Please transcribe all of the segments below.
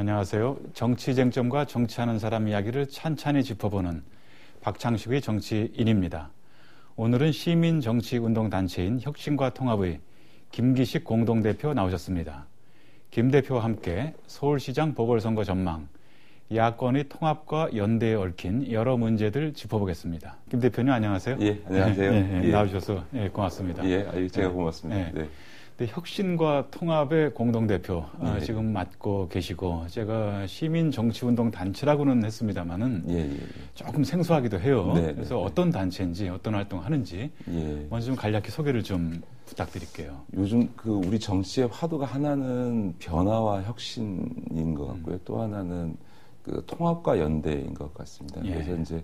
안녕하세요. 정치 쟁점과 정치하는 사람 이야기를 찬찬히 짚어보는 박창식의 정치인입니다. 오늘은 시민정치운동단체인 혁신과 통합의 김기식 공동대표 나오셨습니다. 김 대표와 함께 서울시장 보궐선거 전망, 야권의 통합과 연대에 얽힌 여러 문제들 짚어보겠습니다. 김 대표님 안녕하세요. 예, 안녕하세요. 예. 나와주셔서 고맙습니다. 예, 제가 고맙습니다. 네. 혁신과 통합의 공동대표 지금 맡고 계시고, 제가 시민정치운동단체라고는 했습니다마는 조금 생소하기도 해요. 그래서 어떤 단체인지 어떤 활동을 하는지 먼저 좀 간략히 소개를 좀 부탁드릴게요. 요즘 우리 정치의 화두가 하나는 변화와 혁신인 것 같고요. 또 하나는 통합과 연대인 것 같습니다. 그래서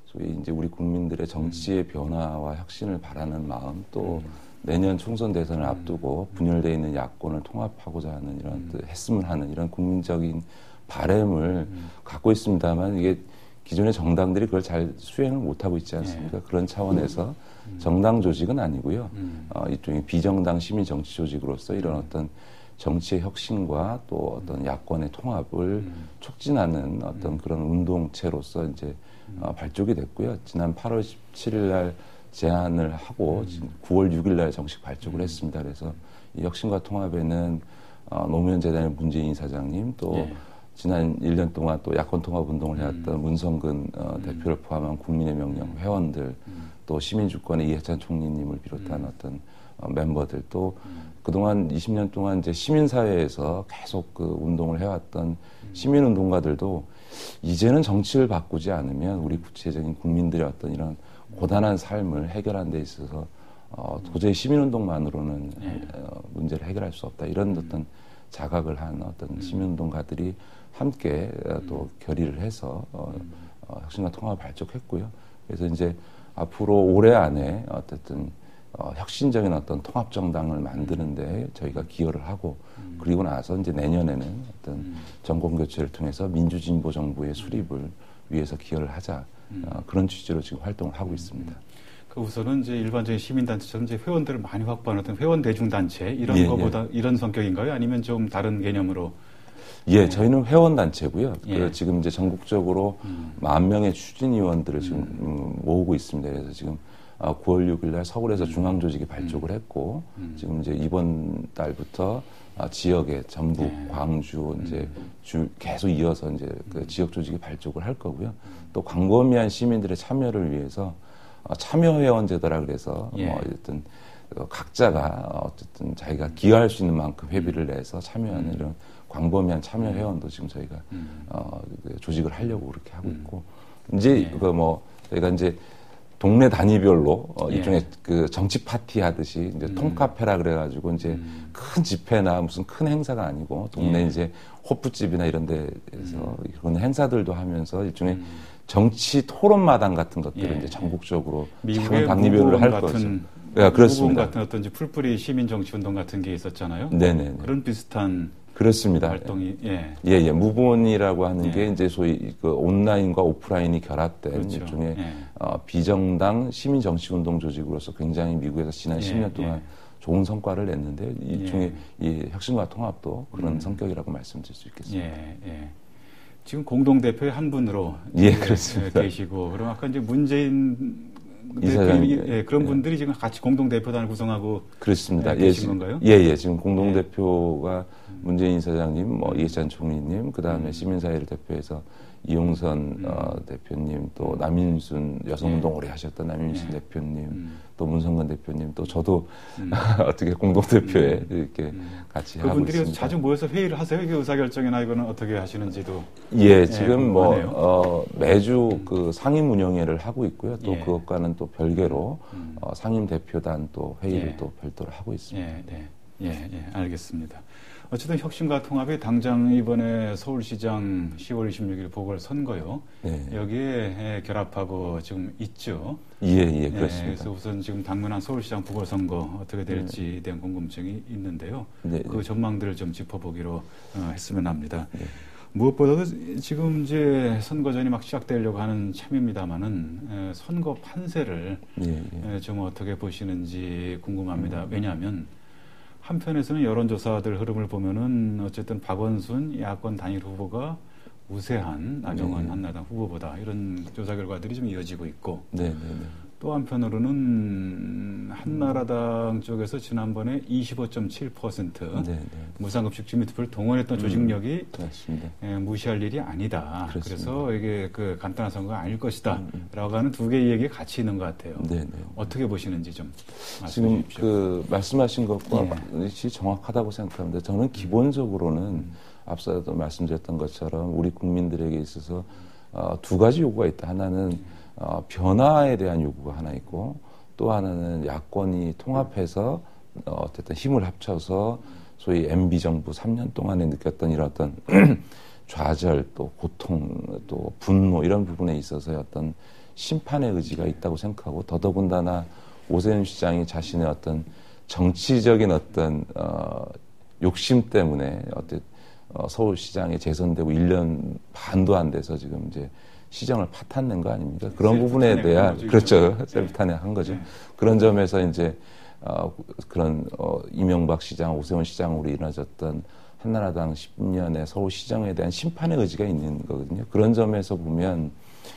소위 우리 국민들의 정치의 변화와 혁신을 바라는 마음, 또 내년 총선 대선을 앞두고 분열되어 있는 야권을 통합하고자 하는 이런 했으면 하는 이런 국민적인 바람을 갖고 있습니다만, 이게 기존의 정당들이 그걸 잘 수행을 못하고 있지 않습니까? 그런 차원에서 정당 조직은 아니고요. 일종의 비정당 시민 정치 조직으로서 이런 어떤 정치의 혁신과 또 어떤 야권의 통합을 촉진하는 어떤 그런 운동체로서 발족이 됐고요. 지난 8월 17일 날 제안을 하고 지금 9월 6일 날 정식 발족을 했습니다. 그래서 이 혁신과 통합에는 노무현 재단의 문재인 사장님, 또 지난 1년 동안 또 야권 통합 운동을 해왔던 문성근 대표를 포함한 국민의 명령 회원들, 또 시민주권의 이해찬 총리님을 비롯한 어떤 멤버들, 또 그동안 20년 동안 시민사회에서 계속 운동을 해왔던 시민운동가들도 이제는 정치를 바꾸지 않으면 우리 구체적인 국민들의 어떤 이런 고단한 삶을 해결하는 데 있어서 도저히 시민운동만으로는 문제를 해결할 수 없다. 이런 어떤 자각을 한 어떤 시민운동가들이 함께 또 결의를 해서 혁신과 통합을 발족했고요. 그래서 앞으로 올해 안에 어쨌든 혁신적인 어떤 통합정당을 만드는데 저희가 기여를 하고, 그리고 나서 내년에는 어떤 정권교체를 통해서 민주진보 정부의 수립을 위해서 기여를 하자. 그런 취지로 지금 활동을 하고 있습니다. 우선은 일반적인 시민단체처럼 회원들을 많이 확보하는 어떤 회원 대중단체 이런 거보다 이런 성격인가요? 아니면 좀 다른 개념으로? 저희는 회원단체고요. 지금 전국적으로 10,000명의 추진위원들을 지금 모으고 있습니다. 그래서 지금 9월 6일 날 서울에서 중앙조직이 발족을 했고, 지금 이번 달부터 지역에 전북, 광주 계속 이어서 그 지역 조직이 발족을 할 거고요. 또 광범위한 시민들의 참여를 위해서 참여회원 제도라 그래서 어쨌든 각자가 어쨌든 자기가 기여할 수 있는 만큼 회비를 내서 참여하는 이런 광범위한 참여회원도 지금 저희가 조직을 하려고 그렇게 하고 있고, 저희가 동네 단위별로 일종의 정치 파티 하듯이 통카페라 그래가지고 큰 집회나 무슨 큰 행사가 아니고 동네 호프집이나 이런 데에서 그런 행사들도 하면서 일종의 정치 토론마당 같은 것들을 전국적으로 작은 단위별로 할 거죠. 그렇습니다. 같은 어떤 풀뿌리 시민 정치 운동 같은 게 있었잖아요. 네네. 그런 비슷한. 그렇습니다. 활동이 무본이라고 하는 게 소위 온라인과 오프라인이 결합된 일종의 비정당 시민 정치 운동 조직으로서 굉장히 미국에서 지난 10년 동안 좋은 성과를 냈는데, 일종의 이 혁신과 통합도 그런 성격이라고 말씀드릴 수 있겠습니다. 지금 공동대표의 한 분으로 그렇습니다. 계시고, 그럼 아까 문재인 이사장님, 그런 분들이 지금 같이 공동대표단을 구성하고 그렇습니다. 계신 건가요? 지금 공동대표가 문재인 이사장님, 이해찬 총리님, 그 다음에 시민사회를 대표해서 이용선 대표님, 또 남인순 여성운동 오래 하셨던 남인순 대표님, 또 문성근 대표님, 또 저도 어떻게 공동대표에 이렇게 같이 하고 있습니다. 그분들이 자주 모여서 회의를 하세요? 이게 의사결정이나 이거는 어떻게 하시는지도? 지금 매주 상임 운영회를 하고 있고요. 또 그것과는 또 별개로 상임 대표단 또 회의를 또 별도로 하고 있습니다. 알겠습니다. 어쨌든 혁신과 통합이 당장 이번에 서울시장 10월 26일 보궐선거요. 여기에 결합하고 지금 있죠. 그렇습니다. 그래서 우선 지금 당면한 서울시장 보궐선거 어떻게 될지에 대한 궁금증이 있는데요. 그 전망들을 좀 짚어보기로 했으면 합니다. 무엇보다도 지금 선거전이 막 시작되려고 하는 참입니다만은 선거 판세를 좀 어떻게 보시는지 궁금합니다. 왜냐하면 한편에서는 여론조사들 흐름을 보면은 어쨌든 박원순 야권 단일 후보가 우세한 나경원 한나라당 후보보다 이런 조사 결과들이 좀 이어지고 있고 또 한편으로는 한나라당 쪽에서 지난번에 25.7% 무상급식 주민투표를 동원했던 조직력이 무시할 일이 아니다. 그렇습니다. 그래서 이게 그 간단한 선거가 아닐 것이다. 라고 하는 두 개의 얘기가 같이 있는 것 같아요. 어떻게 보시는지 좀 말씀해 지금 주십시오. 그 말씀하신 것과 정확하다고 생각합니다. 저는 기본적으로는 앞서도 말씀드렸던 것처럼 우리 국민들에게 있어서 두 가지 요구가 있다. 하나는 변화에 대한 요구가 하나 있고 또 하나는 야권이 통합해서 어쨌든 힘을 합쳐서 소위 MB 정부 3년 동안에 느꼈던 이런 어떤 좌절 또 고통 또 분노 이런 부분에 있어서의 어떤 심판의 의지가 있다고 생각하고 더더군다나 오세훈 시장이 자신의 어떤 정치적인 어떤 욕심 때문에 서울시장에 재선되고 1년 반도 안 돼서 지금 이제 시정을 파탄낸 거 아닙니까? 그런 부분에 대한 그렇죠. 셀프탄핵한 거죠. 그런 점에서 이제 그런 이명박 시장, 오세훈 시장으로 이루어졌던 한나라당 10년의 서울시정에 대한 심판의 의지가 있는 거거든요. 그런 점에서 보면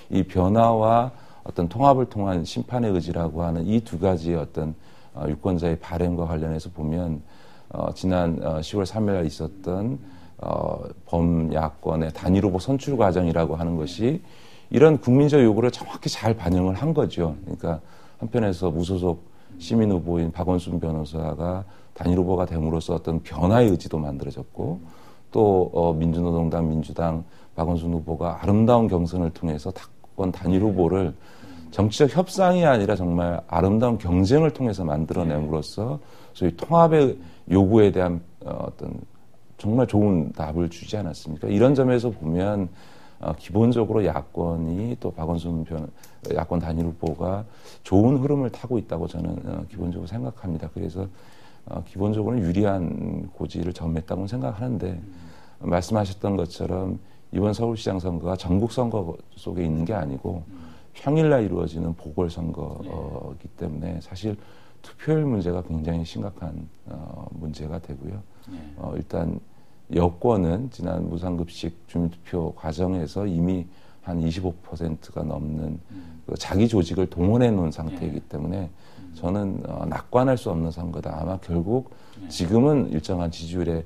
이 변화와 어떤 통합을 통한 심판의 의지라고 하는 이 두 가지의 어떤 유권자의 바램과 관련해서 보면 지난 10월 3일 있었던 범야권의 단일 후보 선출 과정이라고 하는 것이 이런 국민적 요구를 정확히 잘 반영을 한 거죠. 그러니까 한편에서 무소속 시민 후보인 박원순 변호사가 단일 후보가 됨으로써 어떤 변화의 의지도 만들어졌고 또 민주노동당, 민주당 박원순 후보가 아름다운 경선을 통해서 당권 단일 후보를 정치적 협상이 아니라 정말 아름다운 경쟁을 통해서 만들어냄으로써 소위 통합의 요구에 대한 어떤 정말 좋은 답을 주지 않았습니까? 이런 점에서 보면 기본적으로 야권이 또 박원순 야권 단일 후보가 좋은 흐름을 타고 있다고 저는 기본적으로 생각합니다. 그래서 기본적으로는 유리한 고지를 점했다고 생각하는데 말씀하셨던 것처럼 이번 서울시장 선거가 전국 선거 속에 있는 게 아니고 평일날 이루어지는 보궐선거이기 때문에 사실 투표율 문제가 굉장히 심각한 문제가 되고요. 일단 여권은 지난 무상급식 주민투표 과정에서 이미 한 25%가 넘는 그 자기 조직을 동원해 놓은 상태이기 때문에 저는 낙관할 수 없는 선거다. 아마 결국 지금은 일정한 지지율의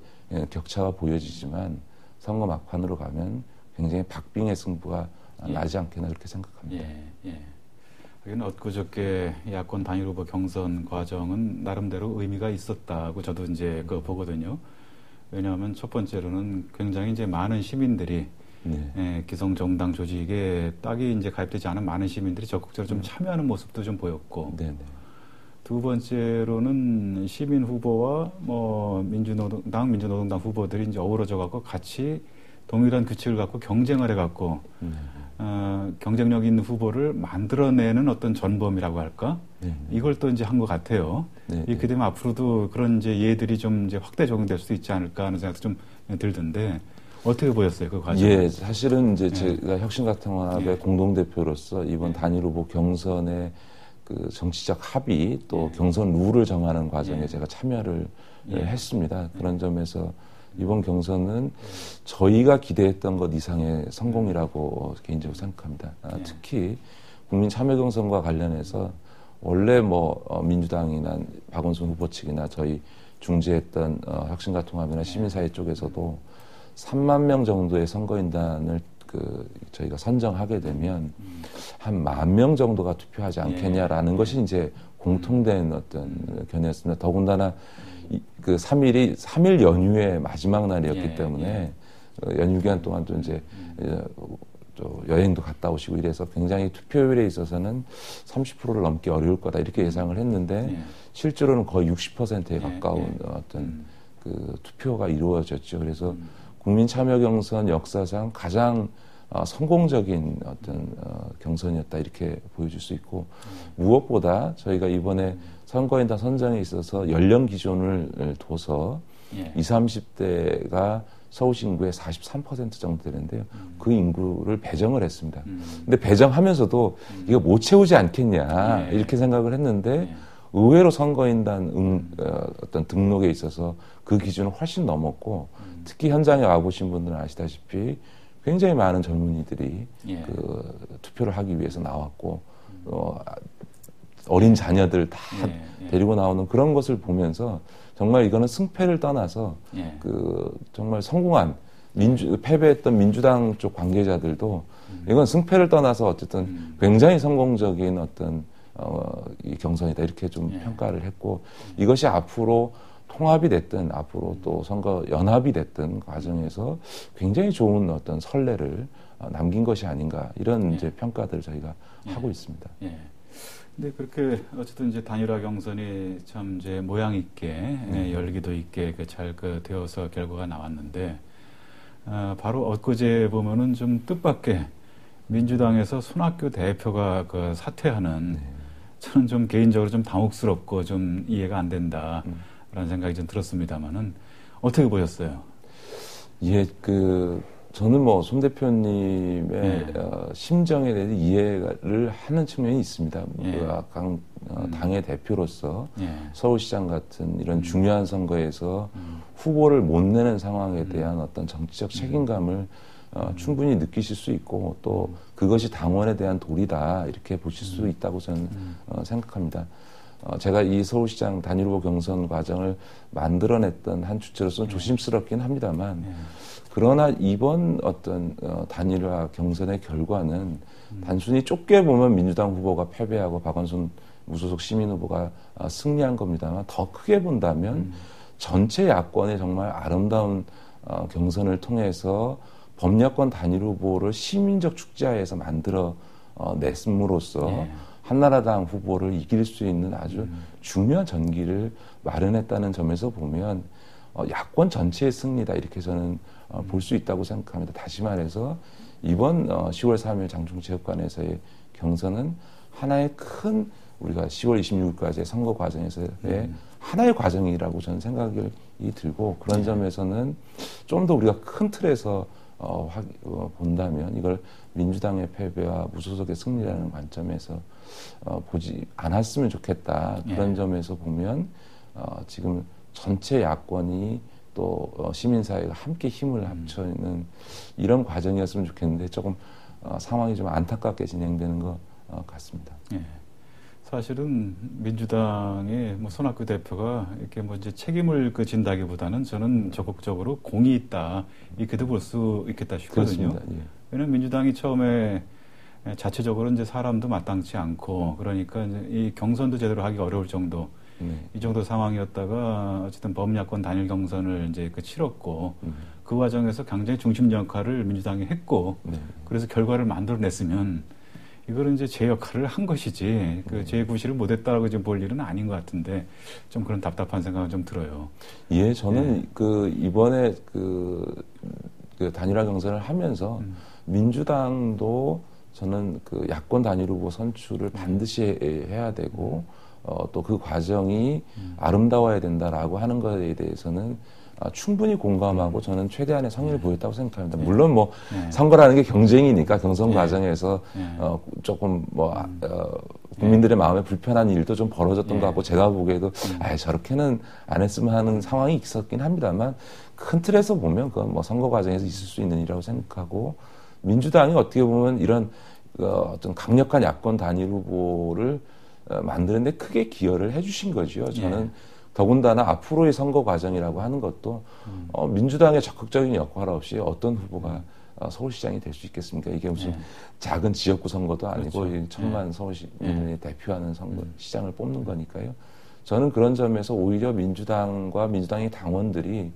격차가 보여지지만 선거 막판으로 가면 굉장히 박빙의 승부가 나지 않겠나 그렇게 생각합니다. 여기는 엊그저께 야권 단일 후보 경선 과정은 나름대로 의미가 있었다고 저도 이제 그거 보거든요. 왜냐하면 첫 번째로는 굉장히 이제 많은 시민들이 기성 정당 조직에 딱히 이제 가입되지 않은 많은 시민들이 적극적으로 좀 참여하는 모습도 좀 보였고, 두 번째로는 시민 후보와 뭐 민주노동당 후보들이 이제 어우러져 갖고 같이 동일한 규칙을 갖고 경쟁을 해갖고 경쟁력 있는 후보를 만들어내는 어떤 전범이라고 할까? 이걸 또 이제 한 것 같아요. 이렇게 되면 앞으로도 그런 이제 예들이 좀 이제 확대 적용될 수 있지 않을까 하는 생각도 좀 들던데 어떻게 보였어요, 그 과정? 사실은 이제 제가 혁신과통합의 공동대표로서 이번 단일 후보 경선의 그 정치적 합의 또 경선 룰을 정하는 과정에 제가 참여를 했습니다. 그런 점에서 이번 경선은 저희가 기대했던 것 이상의 성공이라고 개인적으로 생각합니다. 특히 국민 참여 경선과 관련해서 원래 민주당이나 박원순 후보 측이나 저희 중재했던 혁신과 통합이나 시민사회 쪽에서도 3만 명 정도의 선거인단을 저희가 선정하게 되면 한 10,000명 정도가 투표하지 않겠냐라는 것이 이제 공통된 어떤 견해였습니다. 더군다나 그 3일 연휴의 마지막 날이었기 때문에 연휴 기간 동안 또 이제 또 여행도 갔다 오시고 이래서 굉장히 투표율에 있어서는 30%를 넘기 어려울 거다 이렇게 예상을 했는데 실제로는 거의 60%에 가까운 어떤 그 투표가 이루어졌죠. 그래서 국민 참여 경선 역사상 가장 성공적인 어떤 경선이었다 이렇게 보여줄 수 있고 무엇보다 저희가 이번에 선거인단 선정에 있어서 연령 기준을 둬서 20, 30대가 서울시 인구의 43% 정도 되는데요. 그 인구를 배정을 했습니다. 근데 배정하면서도 이거 못 채우지 않겠냐 이렇게 생각을 했는데 의외로 선거인단 어떤 등록에 있어서 그 기준을 훨씬 넘었고 특히 현장에 와보신 분들은 아시다시피 굉장히 많은 젊은이들이 예. 그 투표를 하기 위해서 나왔고 어린 자녀들 다 데리고 나오는 그런 것을 보면서 정말 이거는 승패를 떠나서 그 정말 성공한 패배했던 민주당 쪽 관계자들도 이건 승패를 떠나서 어쨌든 굉장히 성공적인 어떤 이 경선이다 이렇게 좀 평가를 했고 이것이 앞으로 통합이 됐든 앞으로 또 선거 연합이 됐든 과정에서 굉장히 좋은 어떤 선례를 남긴 것이 아닌가 이런 이제 평가들을 저희가 하고 있습니다. 근데 그렇게 어쨌든 이제 단일화 경선이 참 이제 모양 있게 열기도 있게 잘 되어서 결과가 나왔는데 바로 엊그제 보면은 좀 뜻밖의 민주당에서 손학규 대표가 그 사퇴하는 저는 좀 개인적으로 좀 당혹스럽고 좀 이해가 안 된다라는 생각이 좀 들었습니다만은 어떻게 보셨어요? 예, 저는 뭐 손 대표님의 심정에 대해서 이해를 하는 측면이 있습니다. 당의 대표로서 서울시장 같은 이런 중요한 선거에서 후보를 못 내는 상황에 대한 어떤 정치적 책임감을 충분히 느끼실 수 있고 또 그것이 당원에 대한 도리다 이렇게 보실 수 있다고 저는 생각합니다. 제가 이 서울시장 단일 후보 경선 과정을 만들어냈던 한 주체로서는 조심스럽긴 합니다만 그러나 이번 어떤 단일화 경선의 결과는 단순히 좁게 보면 민주당 후보가 패배하고 박원순 무소속 시민 후보가 승리한 겁니다만 더 크게 본다면 전체 야권의 정말 아름다운 경선을 통해서 범야권 단일 후보를 시민적 축제하에서 만들어 냈음으로써 한나라당 후보를 이길 수 있는 아주 중요한 전기를 마련했다는 점에서 보면 야권 전체의 승리다 이렇게 저는 볼 수 있다고 생각합니다. 다시 말해서 이번 10월 3일 장충체육관에서의 경선은 하나의 큰 우리가 10월 26일까지의 선거 과정에서의 하나의 과정이라고 저는 생각이 들고 그런 점에서는 좀 더 우리가 큰 틀에서 본다면 이걸 민주당의 패배와 무소속의 승리라는 관점에서 보지 않았으면 좋겠다. 그런 점에서 보면 지금 전체 야권이 또 시민사회가 함께 힘을 합쳐있는 이런 과정이었으면 좋겠는데 조금 상황이 좀 안타깝게 진행되는 것 같습니다. 사실은 민주당의 뭐 손학규 대표가 이렇게 뭐 이제 책임을 진다기보다는 저는 적극적으로 공이 있다 이렇게도 볼 수 있겠다 싶거든요. 왜냐하면 민주당이 처음에 자체적으로 이제 사람도 마땅치 않고 그러니까 이제 이 경선도 제대로 하기 어려울 정도 이 정도 상황이었다가 어쨌든 범야권 단일 경선을 이제 치렀고 그 과정에서 굉장히 중심 역할을 민주당이 했고 그래서 결과를 만들어냈으면 이거는 이제 제 역할을 한 것이지 제 구실을 못했다라고 지금 볼 일은 아닌 것 같은데 좀 그런 답답한 생각은 좀 들어요. 예, 저는 이번에 단일화 경선을 하면서 민주당도 저는 야권 단일 후보 선출을 반드시 해야 되고 또 그 과정이 아름다워야 된다라고 하는 것에 대해서는 충분히 공감하고 저는 최대한의 성의를 보였다고 생각합니다. 물론 뭐 선거라는 게 경쟁이니까 경선 과정에서 조금 국민들의 마음에 불편한 일도 좀 벌어졌던 것 같고 제가 보기에도 저렇게는 안 했으면 하는 상황이 있었긴 합니다만 큰 틀에서 보면 그건 뭐 선거 과정에서 있을 수 있는 일이라고 생각하고 민주당이 어떻게 보면 이런 어떤 강력한 야권 단일 후보를 만드는데 크게 기여를 해주신 거죠. 저는 더군다나 앞으로의 선거 과정이라고 하는 것도 민주당의 적극적인 역할 없이 어떤 후보가 서울시장이 될 수 있겠습니까? 이게 무슨 작은 지역구 선거도 아니고 그렇죠. 천만 서울시민을 대표하는 선거 시장을 뽑는 거니까요. 저는 그런 점에서 오히려 민주당과 민주당의 당원들이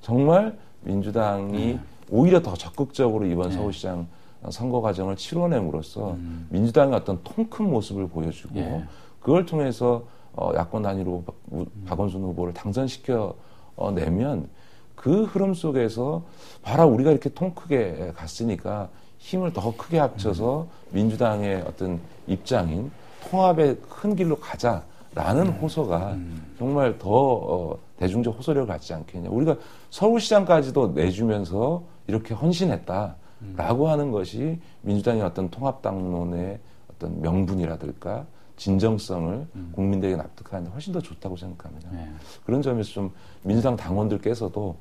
정말 민주당이 오히려 더 적극적으로 이번 서울시장 선거 과정을 치러냄으로써 민주당의 어떤 통 큰 모습을 보여주고 그걸 통해서 야권 단위로 박원순 후보를 당선시켜 내면 그 흐름 속에서 봐라 우리가 이렇게 통 크게 갔으니까 힘을 더 크게 합쳐서 민주당의 어떤 입장인 통합의 큰 길로 가자라는 호소가 정말 더 대중적 호소력을 갖지 않겠냐. 우리가 서울시장까지도 내주면서 이렇게 헌신했다라고 하는 것이 민주당의 어떤 통합당론의 어떤 명분이라든가 진정성을 국민들에게 납득하는데 훨씬 더 좋다고 생각합니다. 그런 점에서 좀 민주당 당원들께서도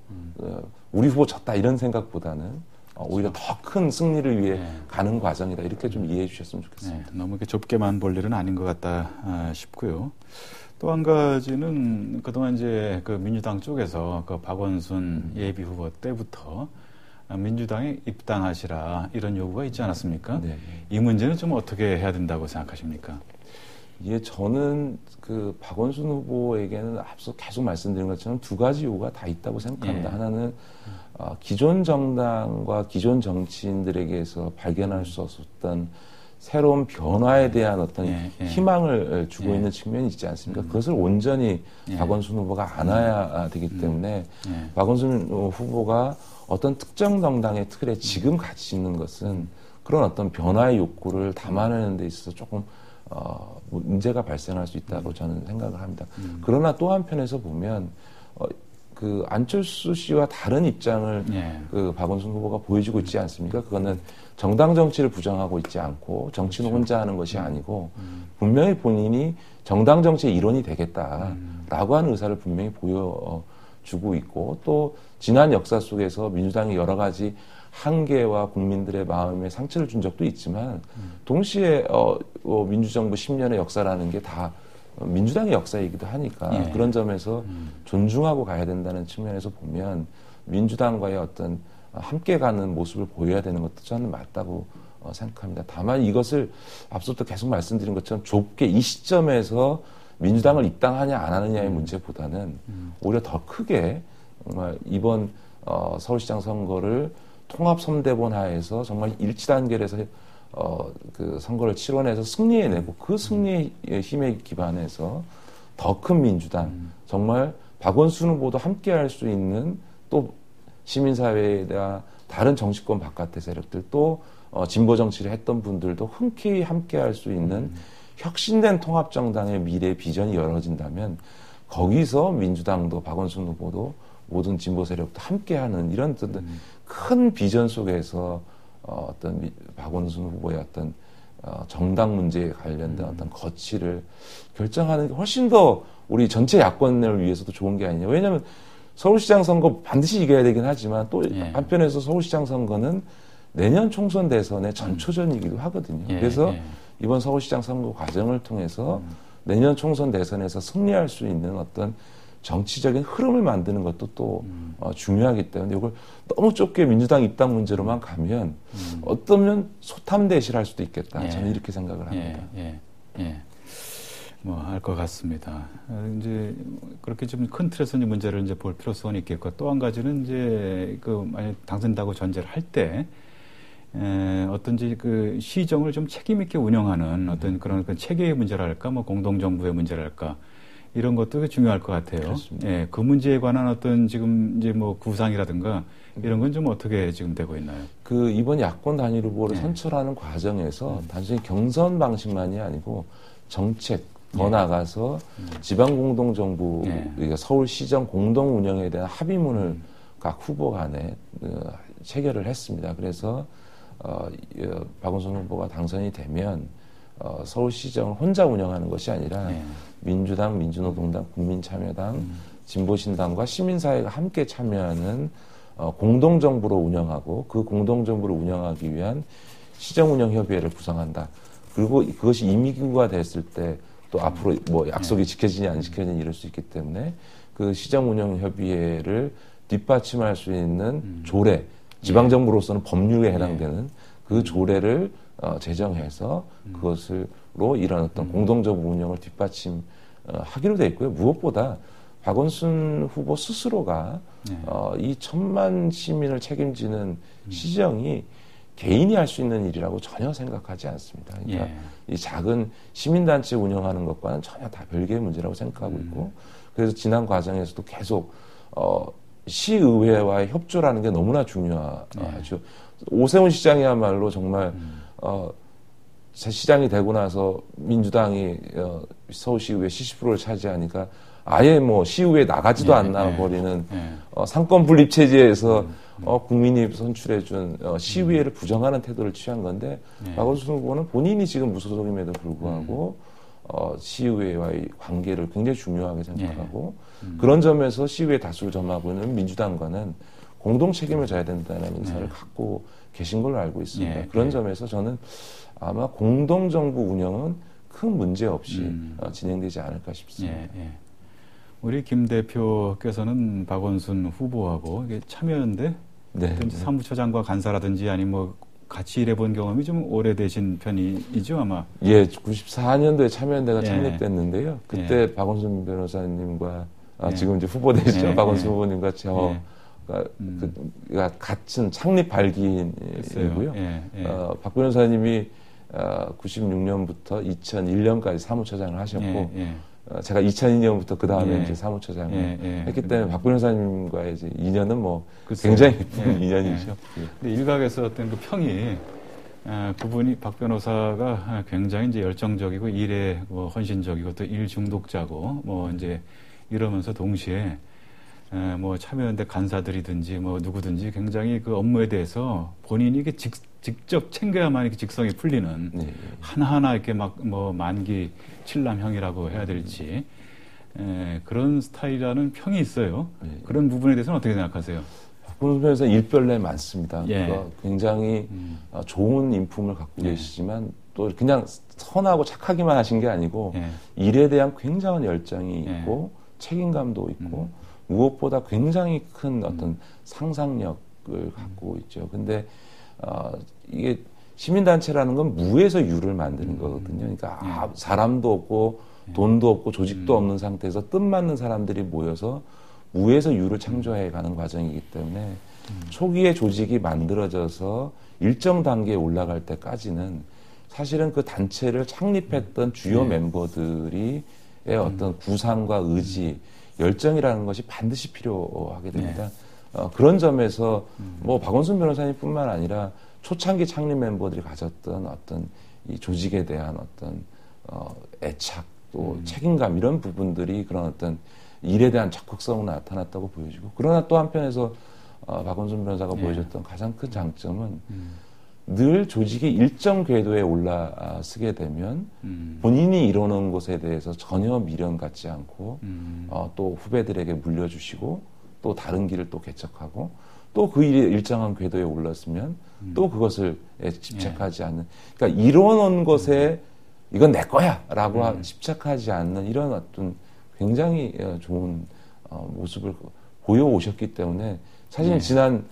우리 후보 졌다 이런 생각보다는 오히려 더 큰 승리를 위해 가는 과정이다 이렇게 좀 이해해 주셨으면 좋겠습니다. 너무 이렇게 좁게만 볼 일은 아닌 것 같다 싶고요. 또 한 가지는 그동안 이제 그 민주당 쪽에서 그 박원순 예비 후보 때부터 민주당에 입당하시라 이런 요구가 있지 않았습니까? 네. 이 문제는 좀 어떻게 해야 된다고 생각하십니까? 예, 저는 그 박원순 후보에게는 앞서 계속 말씀드린 것처럼 두 가지 요구가 다 있다고 생각합니다. 하나는 기존 정당과 기존 정치인들에게서 발견할 수 없었던 새로운 변화에 대한 어떤 희망을 주고 있는 측면이 있지 않습니까? 그것을 온전히 박원순 후보가 안아야 되기 때문에 박원순 후보가 어떤 특정 정당의 틀에 지금 같이 있는 것은 그런 어떤 변화의 욕구를 담아내는 데 있어서 조금 문제가 발생할 수 있다고 저는 생각을 합니다. 그러나 또 한편에서 보면 그 안철수 씨와 다른 입장을 그 박원순 후보가 보여주고 있지 않습니까? 그거는 정당 정치를 부정하고 있지 않고 정치는 혼자 하는 것이 아니고 분명히 본인이 정당 정치의 일원이 되겠다라고 하는 의사를 분명히 보여주고 있고 또 지난 역사 속에서 민주당이 여러 가지 한계와 국민들의 마음에 상처를 준 적도 있지만 동시에 민주정부 10년의 역사라는 게 다 민주당의 역사이기도 하니까 그런 점에서 존중하고 가야 된다는 측면에서 보면 민주당과의 어떤 함께 가는 모습을 보여야 되는 것도 저는 맞다고 생각합니다. 다만 이것을 앞서부터 계속 말씀드린 것처럼 좁게 이 시점에서 민주당을 입당하냐 안 하느냐의 문제보다는 오히려 더 크게 정말 이번 서울시장 선거를 통합선대본 하에서 정말 일치단결해서 그 선거를 치러내서 승리해내고 그 승리의 힘에 기반해서 더 큰 민주당, 정말 박원순 후보도 함께할 수 있는 또 시민사회나 다른 정치권 바깥의 세력들 또 진보 정치를 했던 분들도 흔쾌히 함께할 수 있는 혁신된 통합정당의 미래 비전이 열어진다면 거기서 민주당도 박원순 후보도 모든 진보 세력도 함께하는 이런 큰 비전 속에서 어떤 박원순 후보의 어떤 정당 문제에 관련된 어떤 거취를 결정하는 게 훨씬 더 우리 전체 야권을 위해서도 좋은 게 아니냐. 왜냐하면 서울시장 선거 반드시 이겨야 되긴 하지만 또 한편에서 서울시장 선거는 내년 총선 대선의 전초전이기도 하거든요. 그래서 이번 서울시장 선거 과정을 통해서 내년 총선 대선에서 승리할 수 있는 어떤 정치적인 흐름을 만드는 것도 또 중요하기 때문에 이걸 너무 좁게 민주당 입당 문제로만 가면 어쩌면 소탐대실할 수도 있겠다. 저는 이렇게 생각을 합니다. 뭐 알 것 같습니다. 이제 그렇게 좀 큰 틀에서 이제 문제를 이제 볼 필요성이 있겠고 또 한 가지는 이제 그 만약 당선다고 전제를 할 때 어떤지 그 시정을 좀 책임 있게 운영하는 어떤 그런 체계의 문제랄까, 뭐 공동정부의 문제랄까. 이런 것도 중요할 것 같아요. 예, 그 문제에 관한 어떤 지금 이제 뭐 구상이라든가 이런 건 좀 어떻게 지금 되고 있나요? 그 이번 야권 단일 후보를 선출하는 과정에서 단순히 경선 방식만이 아니고 정책 더 나아가서 지방 공동정부 그러니까 서울시정 공동 운영에 대한 합의문을 각 후보 간에 체결을 했습니다. 그래서 박원순 후보가 당선이 되면 서울시정을 혼자 운영하는 것이 아니라 민주당, 민주노동당, 국민참여당, 진보신당과 시민사회가 함께 참여하는 공동정부로 운영하고 그 공동정부를 운영하기 위한 시정운영협의회를 구성한다. 그리고 그것이 임기구가 됐을 때 또 앞으로 뭐 약속이 지켜지냐 안 지켜지냐 이럴 수 있기 때문에 그 시정운영협의회를 뒷받침할 수 있는 조례, 지방정부로서는 법률에 해당되는 그 조례를 제정해서 그것으로 이런 어떤 공동정부 운영을 뒷받침하기로 돼 있고요. 무엇보다 박원순 후보 스스로가 이 1,000만 시민을 책임지는 시정이 개인이 할 수 있는 일이라고 전혀 생각하지 않습니다. 그러니까 이 작은 시민단체 운영하는 것과는 전혀 다 별개의 문제라고 생각하고 있고 그래서 지난 과정에서도 계속 시의회와의 협조라는 게 너무나 중요하죠. 오세훈 시장이야말로 정말 시장이 되고 나서 민주당이 서울시의회 70%를 차지하니까 아예 뭐 시의회 나가지도 않나 버리는 상권 분립 체제에서 국민이 선출해준 시의회를 부정하는 태도를 취한 건데 박원순 후보는 본인이 지금 무소속임에도 불구하고 시의회와의 관계를 굉장히 중요하게 생각하고 그런 점에서 시의회 다수를 점하고 있는 민주당과는 공동 책임을 져야 된다는 인사를 갖고 계신 걸로 알고 있습니다. 그런 점에서 저는 아마 공동정부 운영은 큰 문제 없이 진행되지 않을까 싶습니다. 우리 김 대표께서는 박원순 후보하고 참여연대 사무처장과 간사라든지 아니면 뭐 같이 일해본 경험이 좀 오래되신 편이죠, 아마? 예, 94년도에 참여연대가 창립됐는데요. 그때 박원순 변호사님과 지금 이제 후보 되시죠, 박원순 후보님과 가 같은 창립 발기인이고요. 박 변호사님이 96년부터 2001년까지 사무처장을 하셨고, 제가 2002년부터 그 다음에 이제 사무처장을 했기 때문에 박 변호사님과의 이제 인연은 뭐 굉장히 깊은 인연이죠. 근데 일각에서 어떤 그 평이 그분이 박 변호사가 굉장히 이제 열정적이고 일에 뭐 헌신적이고 또 일 중독자고 뭐 이제 이러면서 동시에 뭐 참여연대 간사들이든지 뭐 누구든지 굉장히 그 업무에 대해서 본인이 이게 직접 챙겨야만 이렇게 직성이 풀리는 하나하나 이렇게 막 뭐 만기 칠남형이라고 해야 될지 그런 스타일이라는 평이 있어요. 그런 부분에 대해서는 어떻게 생각하세요? 박원순 변호사 일별내 많습니다. 굉장히 좋은 인품을 갖고 계시지만 또 그냥 선하고 착하기만 하신 게 아니고 일에 대한 굉장한 열정이 있고 책임감도 있고 무엇보다 굉장히 큰 어떤 상상력을 갖고 있죠. 근데 이게 시민단체라는 건 무에서 유를 만드는 거거든요. 그러니까 사람도 없고 돈도 없고 조직도 없는 상태에서 뜻맞는 사람들이 모여서 무에서 유를 창조해 가는 과정이기 때문에 초기에 조직이 만들어져서 일정 단계에 올라갈 때까지는 사실은 그 단체를 창립했던 주요 멤버들의 어떤 구상과 의지, 열정이라는 것이 반드시 필요하게 됩니다. 그런 점에서 뭐 박원순 변호사님뿐만 아니라 초창기 창립 멤버들이 가졌던 어떤 이 조직에 대한 어떤 애착 또 책임감 이런 부분들이 그런 어떤 일에 대한 적극성으로 나타났다고 보여지고 그러나 또 한편에서 박원순 변호사가 보여줬던 가장 큰 장점은 늘 조직이 일정 궤도에 올라서게 되면 본인이 이뤄놓은 것에 대해서 전혀 미련 갖지 않고 또 후배들에게 물려주시고 또 다른 길을 또 개척하고 또 그 일이 일정한 궤도에 올랐으면 또 그것을 집착하지 않는 그러니까 이뤄놓은 것에 이건 내 거야 라고 집착하지 않는 이런 어떤 굉장히 좋은 모습을 보여오셨기 때문에 사실 지난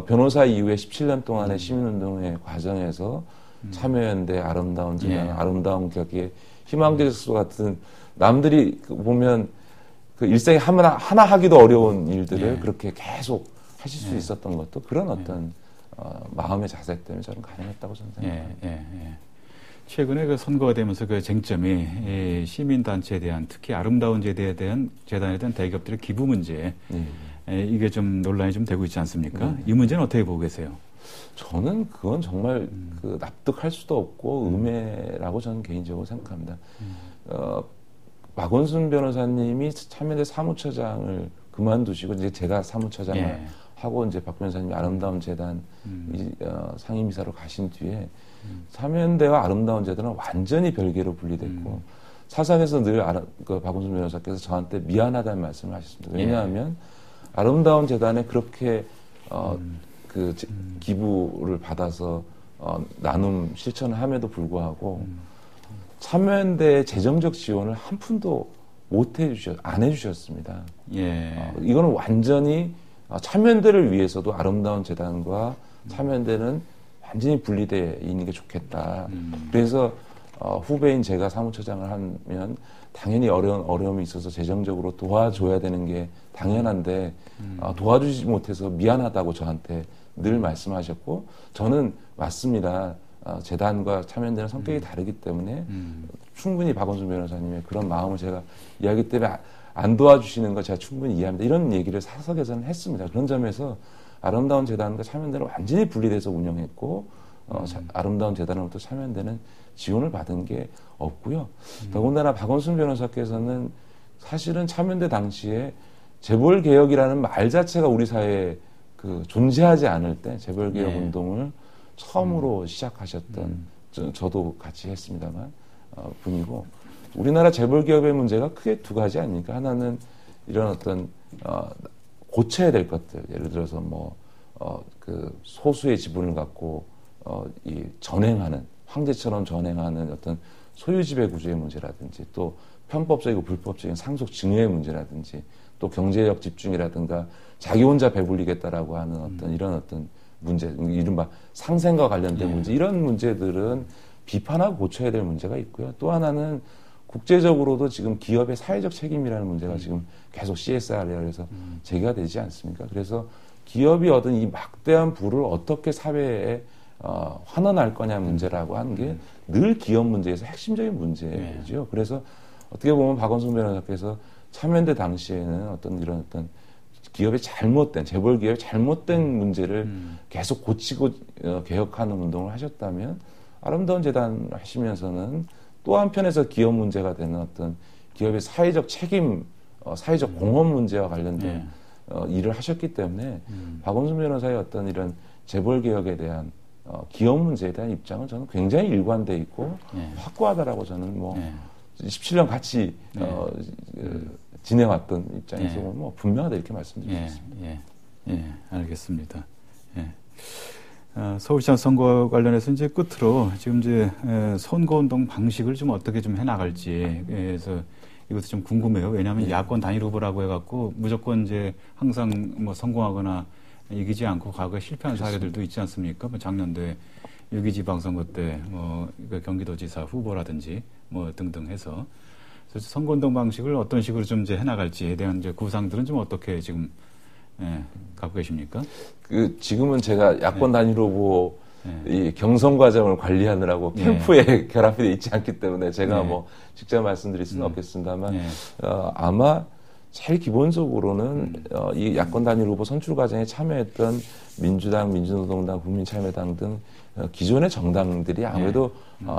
변호사 이후에 17년 동안의 시민운동의 과정에서 참여연대 아름다운 재단, 아름다운 격의 희망제수 같은 남들이 보면 그 일생에 하나 하기도 어려운 일들을 그렇게 계속 하실 수 있었던 것도 그런 어떤 마음의 자세 때문에 저는 가능했다고 저는 생각합니다. 최근에 그 선거가 되면서 그 쟁점이 시민단체에 대한 특히 아름다운 재단에 대한 대기업들의 기부 문제 이게 좀 논란이 좀 되고 있지 않습니까? 이 문제는 어떻게 보고 계세요? 저는 그건 정말 그 납득할 수도 없고 음해라고 저는 개인적으로 생각합니다. 박원순 변호사님이 참여연대 사무처장을 그만두시고 이제 제가 사무처장을 하고 이제 박 변호사님이 아름다운 재단 상임이사로 가신 뒤에 참여연대와 아름다운 재단은 완전히 별개로 분리됐고 사상에서 늘 그 박원순 변호사께서 저한테 미안하다는 말씀을 하셨습니다. 왜냐하면 아름다운 재단에 그렇게 기부를 받아서 나눔 실천을 함에도 불구하고 참여연대의 재정적 지원을 한 푼도 안 해주셨습니다. 이거는 완전히 참여연대를 위해서도 아름다운 재단과 참여연대는 완전히 분리되어 있는 게 좋겠다. 그래서 후배인 제가 사무처장을 하면 당연히 어려움이 있어서 재정적으로 도와줘야 되는 게 당연한데 도와주지 못해서 미안하다고 저한테 늘 말씀하셨고 저는 맞습니다. 재단과 참여연대는 성격이 다르기 때문에 충분히 박원순 변호사님의 그런 마음을 제가 이해하기 때문에 안 도와주시는 거 제가 충분히 이해합니다. 이런 얘기를 사석에서는 했습니다. 그런 점에서 아름다운 재단과 참여연대는 완전히 분리돼서 운영했고 아름다운 재단으로부터 참여연대는 지원을 받은 게 없고요. 더군다나 박원순 변호사께서는 사실은 참여연대 당시에 재벌개혁이라는 말 자체가 우리 사회에 존재하지 않을 때 재벌개혁 운동을 처음으로 시작하셨던 저도 같이 했습니다만 분이고 우리나라 재벌 기업의 문제가 크게 두 가지 아닙니까? 하나는 이런 어떤 고쳐야 될 것들, 예를 들어서 그 소수의 지분을 갖고 이 전행하는 황제처럼 전행하는 어떤 소유지배 구조의 문제라든지, 또 편법적이고 불법적인 상속 증여의 문제라든지, 또 경제적 집중이라든가 자기 혼자 배불리겠다라고 하는 어떤 이런 어떤 문제, 이른바 상생과 관련된 문제, 이런 문제들은 비판하고 고쳐야 될 문제가 있고요. 또 하나는 국제적으로도 지금 기업의 사회적 책임이라는 문제가 지금 계속 CSR이라 해서 제기가 되지 않습니까? 그래서 기업이 얻은 이 막대한 부를 어떻게 사회에 환원할 거냐 문제라고 하는 게 늘 기업 문제에서 핵심적인 문제죠. 그래서 어떻게 보면 박원순 변호사께서 참여연대 당시에는 어떤 이런 어떤 기업의 잘못된, 재벌 기업의 잘못된 문제를 계속 고치고 개혁하는 운동을 하셨다면, 아름다운 재단 하시면서는 또 한편에서 기업 문제가 되는 어떤 기업의 사회적 책임, 사회적 공헌 문제와 관련된 일을 하셨기 때문에 박원순 변호사의 어떤 이런 재벌 개혁에 대한 기업 문제에 대한 입장은 저는 굉장히 일관돼 있고 확고하다라고 저는 17년 같이 지내왔던 입장에서 분명하다 이렇게 말씀드리겠습니다. 알겠습니다. 서울시장 선거 관련해서 이제 끝으로 지금 이제 선거운동 방식을 좀 어떻게 좀 해나갈지, 그래서 이것도 좀 궁금해요. 왜냐하면 야권 단일 후보라고 해갖고 무조건 이제 항상 성공하거나 이기지 않고 과거에 실패한 사례들도 있지 않습니까? 작년도에 6.2 지방선거 때 경기도지사 후보라든지 등등 해서, 그래서 선거운동 방식을 어떤 식으로 좀 이제 해나갈지에 대한 이제 구상들은 좀 어떻게 지금 갖고 계십니까? 지금은 제가 야권 단일 후보 이 경선 과정을 관리하느라고 캠프에 결합이 돼 있지 않기 때문에 제가 직접 말씀드릴 수는 없겠습니다만, 아마 제일 기본적으로는 이 야권 단일 후보 선출 과정에 참여했던 민주당, 민주노동당, 국민참여당 등 기존의 정당들이 아무래도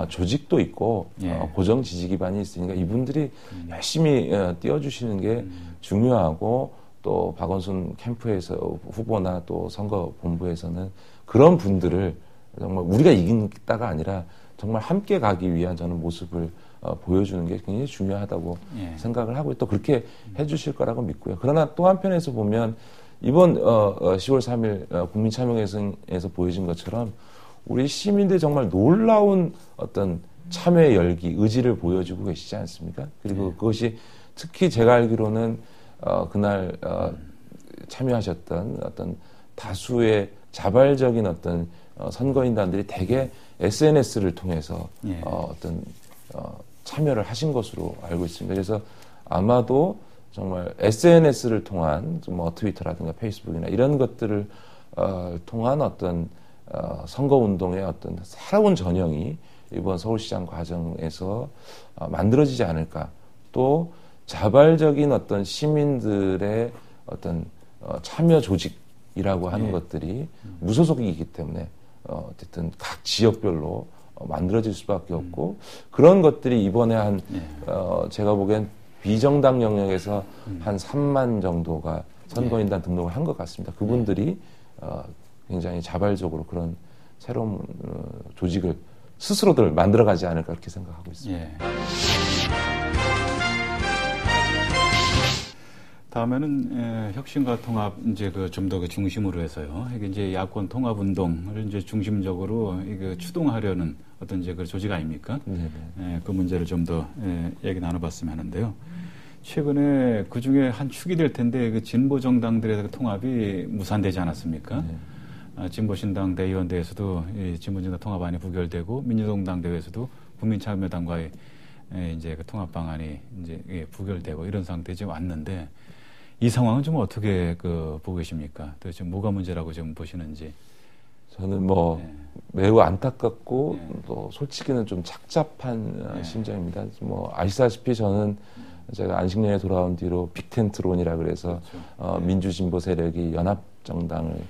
조직도 있고 고정 지지 기반이 있으니까 이분들이 열심히 띄워주시는 게 중요하고, 또 박원순 캠프에서 후보나 또 선거본부에서는 그런 분들을 정말 우리가 이긴다가 아니라 정말 함께 가기 위한 저는 모습을 보여주는 게 굉장히 중요하다고 생각을 하고, 또 그렇게 해주실 거라고 믿고요. 그러나 또 한편에서 보면 이번 10월 3일 국민참여개선에서 보여진 것처럼 우리 시민들 정말 놀라운 어떤 참여의 열기, 의지를 보여주고 계시지 않습니까? 그리고 그것이 특히 제가 알기로는 그날 참여하셨던 어떤 다수의 자발적인 어떤 선거인단들이 대개 SNS를 통해서 어떤 참여를 하신 것으로 알고 있습니다. 그래서 아마도 정말 SNS를 통한 트위터라든가 페이스북이나 이런 것들을 통한 어떤 선거운동의 어떤 새로운 전형이 이번 서울시장 과정에서 만들어지지 않을까. 또 자발적인 어떤 시민들의 어떤 참여 조직이라고 하는 것들이 무소속이기 때문에 어쨌든 각 지역별로 만들어질 수밖에 없고, 그런 것들이 이번에 제가 보기엔 비정당 영역에서 한 3만 정도가 선거인단 등록을 한 것 같습니다. 그분들이 굉장히 자발적으로 그런 새로운 조직을 스스로들 만들어가지 않을까 그렇게 생각하고 있습니다. 다음에는 혁신과 통합 이제 좀 더 중심으로 해서요. 이게 이제 야권 통합 운동을 이제 중심적으로 추동하려는 어떤 이제 조직 아닙니까? 그 문제를 좀 더 얘기 나눠봤으면 하는데요. 최근에 그 중에 한 축이 될 텐데 진보 정당들의 통합이 무산되지 않았습니까? 진보신당 대의원대에서도 진보정당 통합안이 부결되고, 민주노동당 대회에서도 국민참여당과의 이제 통합 방안이 이제 부결되고 이런 상태에 지금 왔는데, 이 상황은 좀 어떻게 보고 계십니까? 도대체 뭐가 문제라고 좀 보시는지. 저는 매우 안타깝고 또 솔직히는 좀 착잡한 심정입니다. 아시다시피 저는 제가 안식년에 돌아온 뒤로 빅텐트론이라 그래서 민주진보 세력이 연합정당을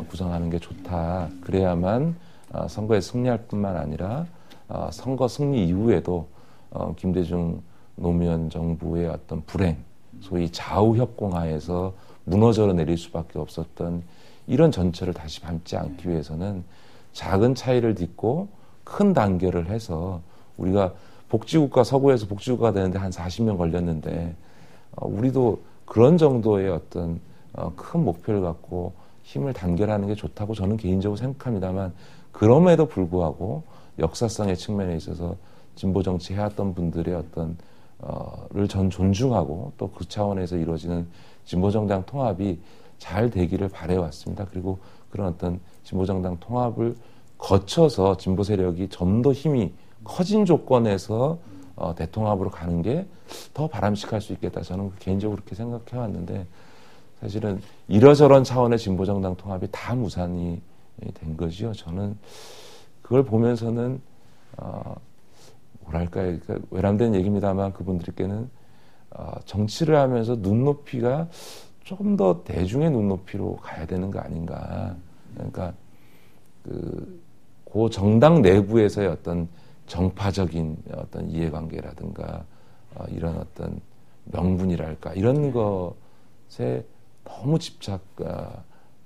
구성하는 게 좋다. 그래야만 선거에 승리할 뿐만 아니라 선거 승리 이후에도 김대중 노무현 정부의 어떤 불행, 소위 좌우협공하에서 무너져 내릴 수밖에 없었던 이런 전철을 다시 밟지 않기 위해서는 작은 차이를 딛고 큰 단결을 해서 우리가 복지국가 서구에서 복지국가가 되는데 한 40년 걸렸는데 우리도 그런 정도의 어떤 큰 목표를 갖고 힘을 단결하는 게 좋다고 저는 개인적으로 생각합니다만 그럼에도 불구하고 역사성의 측면에 있어서 진보 정치 해왔던 분들의 어떤 를 전 존중하고 또 그 차원에서 이루어지는 진보정당 통합이 잘 되기를 바래왔습니다. 그리고 그런 어떤 진보정당 통합을 거쳐서 진보 세력이 좀 더 힘이 커진 조건에서 대통합으로 가는 게 더 바람직할 수 있겠다. 저는 개인적으로 그렇게 생각해 왔는데 사실은 이러저런 차원의 진보정당 통합이 다 무산이 된 거죠. 저는 그걸 보면서는 뭐랄까요, 그러니까 외람된 얘기입니다만 그분들께는 정치를 하면서 눈높이가 조금 더 대중의 눈높이로 가야 되는 거 아닌가. 그러니까 그 정당 내부에서의 어떤 정파적인 어떤 이해관계라든가 이런 어떤 명분이랄까 이런 것에 너무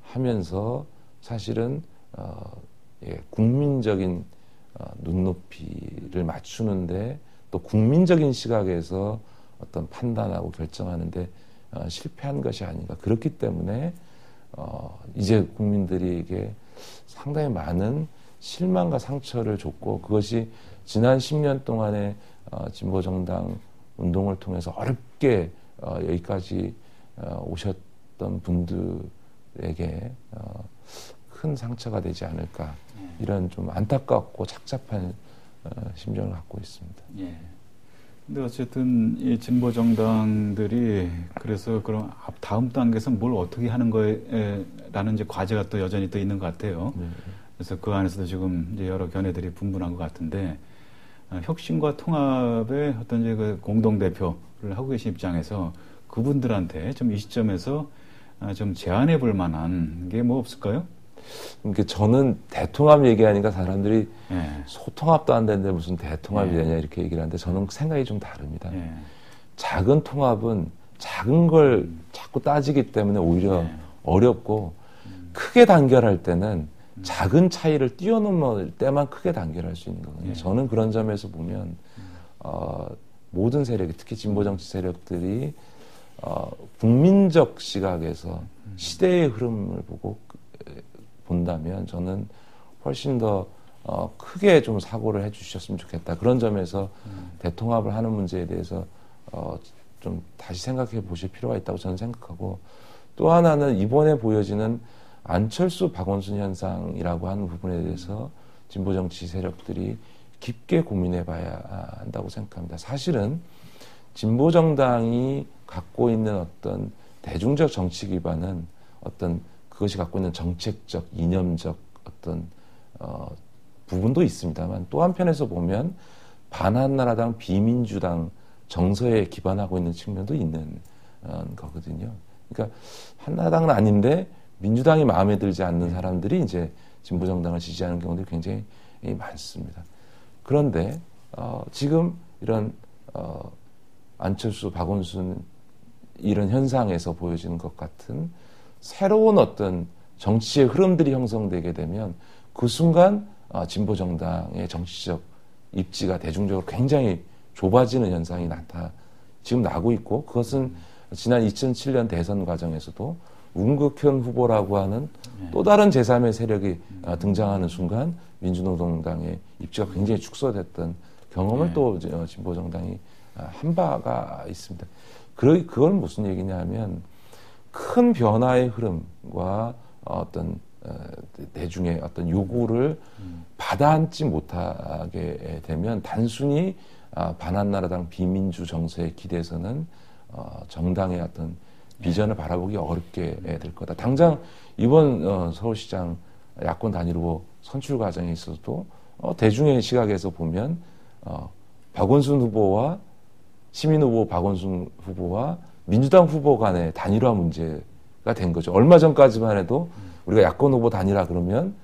집착하면서 사실은 국민적인 눈높이를 맞추는데 또 국민적인 시각에서 어떤 판단하고 결정하는데 실패한 것이 아닌가. 그렇기 때문에 이제 국민들에게 상당히 많은 실망과 상처를 줬고 그것이 지난 10년 동안의 진보정당 운동을 통해서 어렵게 여기까지 오셨던 분들에게 큰 상처가 되지 않을까 이런 좀 안타깝고 착잡한 심정을 갖고 있습니다. 예. 근데 어쨌든 이 진보 정당들이 그래서 그럼 다음 단계에서 뭘 어떻게 하는 거에라는 이제 과제가 또 여전히 또 있는 것 같아요. 네. 그래서 그 안에서도 지금 이제 여러 견해들이 분분한 것 같은데 혁신과 통합의 어떤 이제 그 공동 대표를 하고 계신 입장에서 그분들한테 좀 이 시점에서 좀 제안해 볼 만한 게 뭐 없을까요? 그러니까 저는 대통합 얘기하니까 사람들이 소통합도 안 되는데 무슨 대통합이 되냐 이렇게 얘기를 하는데 저는 생각이 좀 다릅니다. 작은 통합은 작은 걸 자꾸 따지기 때문에 오히려 어렵고 크게 단결할 때는 작은 차이를 뛰어넘을 때만 크게 단결할 수 있는 거거든요. 저는 그런 점에서 보면 모든 세력이 특히 진보정치 세력들이 국민적 시각에서 시대의 흐름을 보고 본다면 저는 훨씬 더 크게 좀 사고를 해주셨으면 좋겠다. 그런 점에서 대통합을 하는 문제에 대해서 좀 다시 생각해 보실 필요가 있다고 저는 생각하고 또 하나는 이번에 보여지는 안철수 박원순 현상이라고 하는 부분에 대해서 진보정치 세력들이 깊게 고민해 봐야 한다고 생각합니다. 사실은 진보정당이 갖고 있는 어떤 대중적 정치 기반은 어떤 그것이 갖고 있는 정책적, 이념적 어떤 부분도 있습니다만 또 한편에서 보면 반한나라당, 비민주당 정서에 기반하고 있는 측면도 있는 거거든요. 그러니까 한나라당은 아닌데 민주당이 마음에 들지 않는 사람들이 이제 진보정당을 지지하는 경우들이 굉장히 많습니다. 그런데 지금 이런 안철수, 박원순 이런 현상에서 보여지는 것 같은 새로운 어떤 정치의 흐름들이 형성되게 되면 그 순간 진보정당의 정치적 입지가 대중적으로 굉장히 좁아지는 현상이 지금 나고 있고 그것은 지난 2007년 대선 과정에서도 운국현 후보라고 하는 또 다른 제3의 세력이 등장하는 순간 민주노동당의 입지가 굉장히 축소됐던 경험을 또 진보정당이 한 바가 있습니다. 그건 무슨 얘기냐 하면 큰 변화의 흐름과 어떤 대중의 어떤 요구를 받아안지 못하게 되면 단순히 반한나라당 비민주 정서에 기대서는 정당의 어떤 비전을 바라보기 어렵게 될 거다. 당장 이번 서울시장 야권 단일 후보 선출 과정에 있어서도 대중의 시각에서 보면 박원순 후보와 시민 후보 박원순 후보와 민주당 후보 간의 단일화 문제가 된 거죠. 얼마 전까지만 해도 우리가 야권 후보 단일화 그러면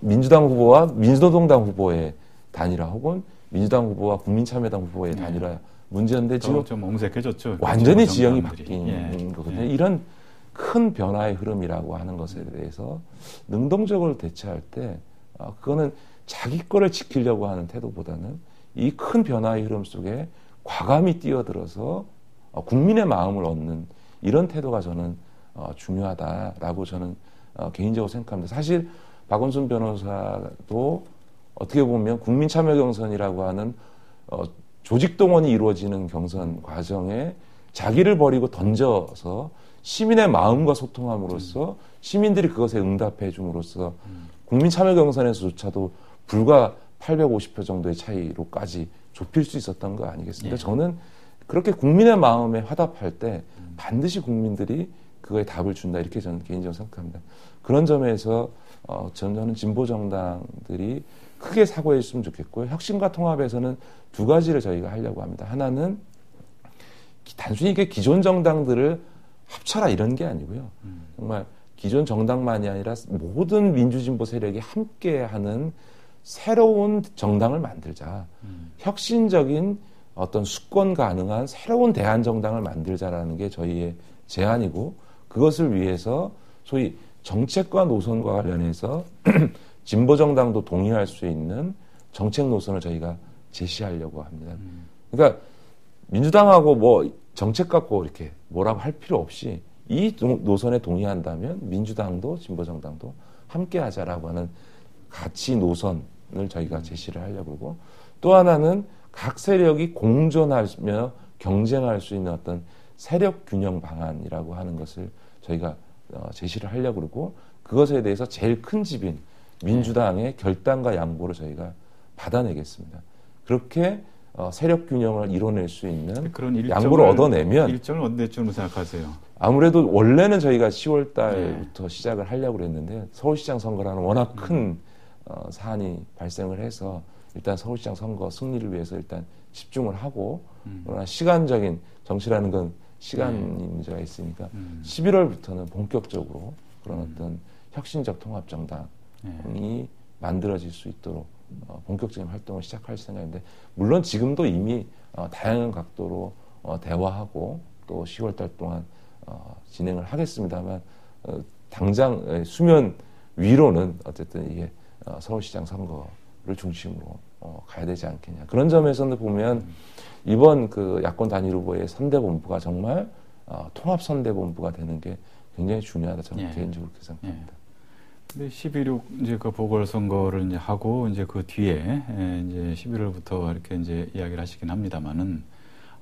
민주당 후보와 민주노동당 후보의 단일화 혹은 민주당 후보와 국민참여당 후보의 단일화 문제인데 지금 좀 옹색해졌죠. 완전히 지형이 바뀐 거거든요. 이런 큰 변화의 흐름이라고 하는 것에 대해서 능동적으로 대처할 때 그거는 자기 거를 지키려고 하는 태도보다는 이 큰 변화의 흐름 속에 과감히 뛰어들어서 국민의 마음을 얻는 이런 태도가 저는 중요하다라고 저는 개인적으로 생각합니다. 사실 박원순 변호사도 어떻게 보면 국민참여경선이라고 하는 조직동원이 이루어지는 경선 과정에 자기를 버리고 던져서 시민의 마음과 소통함으로써 시민들이 그것에 응답해 줌으로써 국민참여경선에서조차도 불과 850표 정도의 차이로까지 좁힐 수 있었던 거 아니겠습니까? 저는 그렇게 국민의 마음에 화답할 때 반드시 국민들이 그거에 답을 준다 이렇게 저는 개인적으로 생각합니다. 그런 점에서 저는 진보 정당들이 크게 사고해 줬으면 좋겠고요. 혁신과 통합에서는 두 가지를 저희가 하려고 합니다. 하나는 단순히 이게 기존 정당들을 합쳐라 이런 게 아니고요. 정말 기존 정당만이 아니라 모든 민주진보 세력이 함께하는 새로운 정당을 만들자. 혁신적인 어떤 수권 가능한 새로운 대한정당을 만들자라는 게 저희의 제안이고 그것을 위해서 소위 정책과 노선과 관련해서 진보정당도 동의할 수 있는 정책 노선을 저희가 제시하려고 합니다. 그러니까 민주당하고 뭐 정책 갖고 이렇게 뭐라고 할 필요 없이 이 노선에 동의한다면 민주당도 진보정당도 함께 하자라고 하는 가치 노선을 저희가 제시를 하려고 그러고 또 하나는 각 세력이 공존하며 경쟁할 수 있는 어떤 세력 균형 방안이라고 하는 것을 저희가 제시를 하려고 그러고 그것에 대해서 제일 큰 집인 민주당의 결단과 양보를 저희가 받아내겠습니다. 그렇게 세력 균형을 이뤄낼 수 있는 그런 양보를 얻어내면 일정을 언제쯤으로 생각하세요? 아무래도 원래는 저희가 10월 달부터 시작을 하려고 그랬는데 서울시장 선거라는 워낙 큰 사안이 발생을 해서 일단 서울시장 선거 승리를 위해서 일단 집중을 하고 그러나 시간적인 정치라는 건 시간 문제가 있으니까 11월부터는 본격적으로 그런 어떤 혁신적 통합정당이 만들어질 수 있도록 본격적인 활동을 시작할 생각인데 물론 지금도 이미 다양한 각도로 대화하고 또 10월 달 동안 진행을 하겠습니다만 당장 수면 위로는 어쨌든 이게 서울시장 선거를 중심으로 가야 되지 않겠냐. 그런 점에서는 보면 이번 그 야권 단일 후보의 선대본부가 정말 통합 선대본부가 되는 게 굉장히 중요하다. 저는 개인적으로 그렇게 생각합니다. 근데 11.6 이제 그 보궐선거를 이제 하고 이제 그 뒤에 이제 11월부터 이렇게 이제 이야기를 하시긴 합니다만은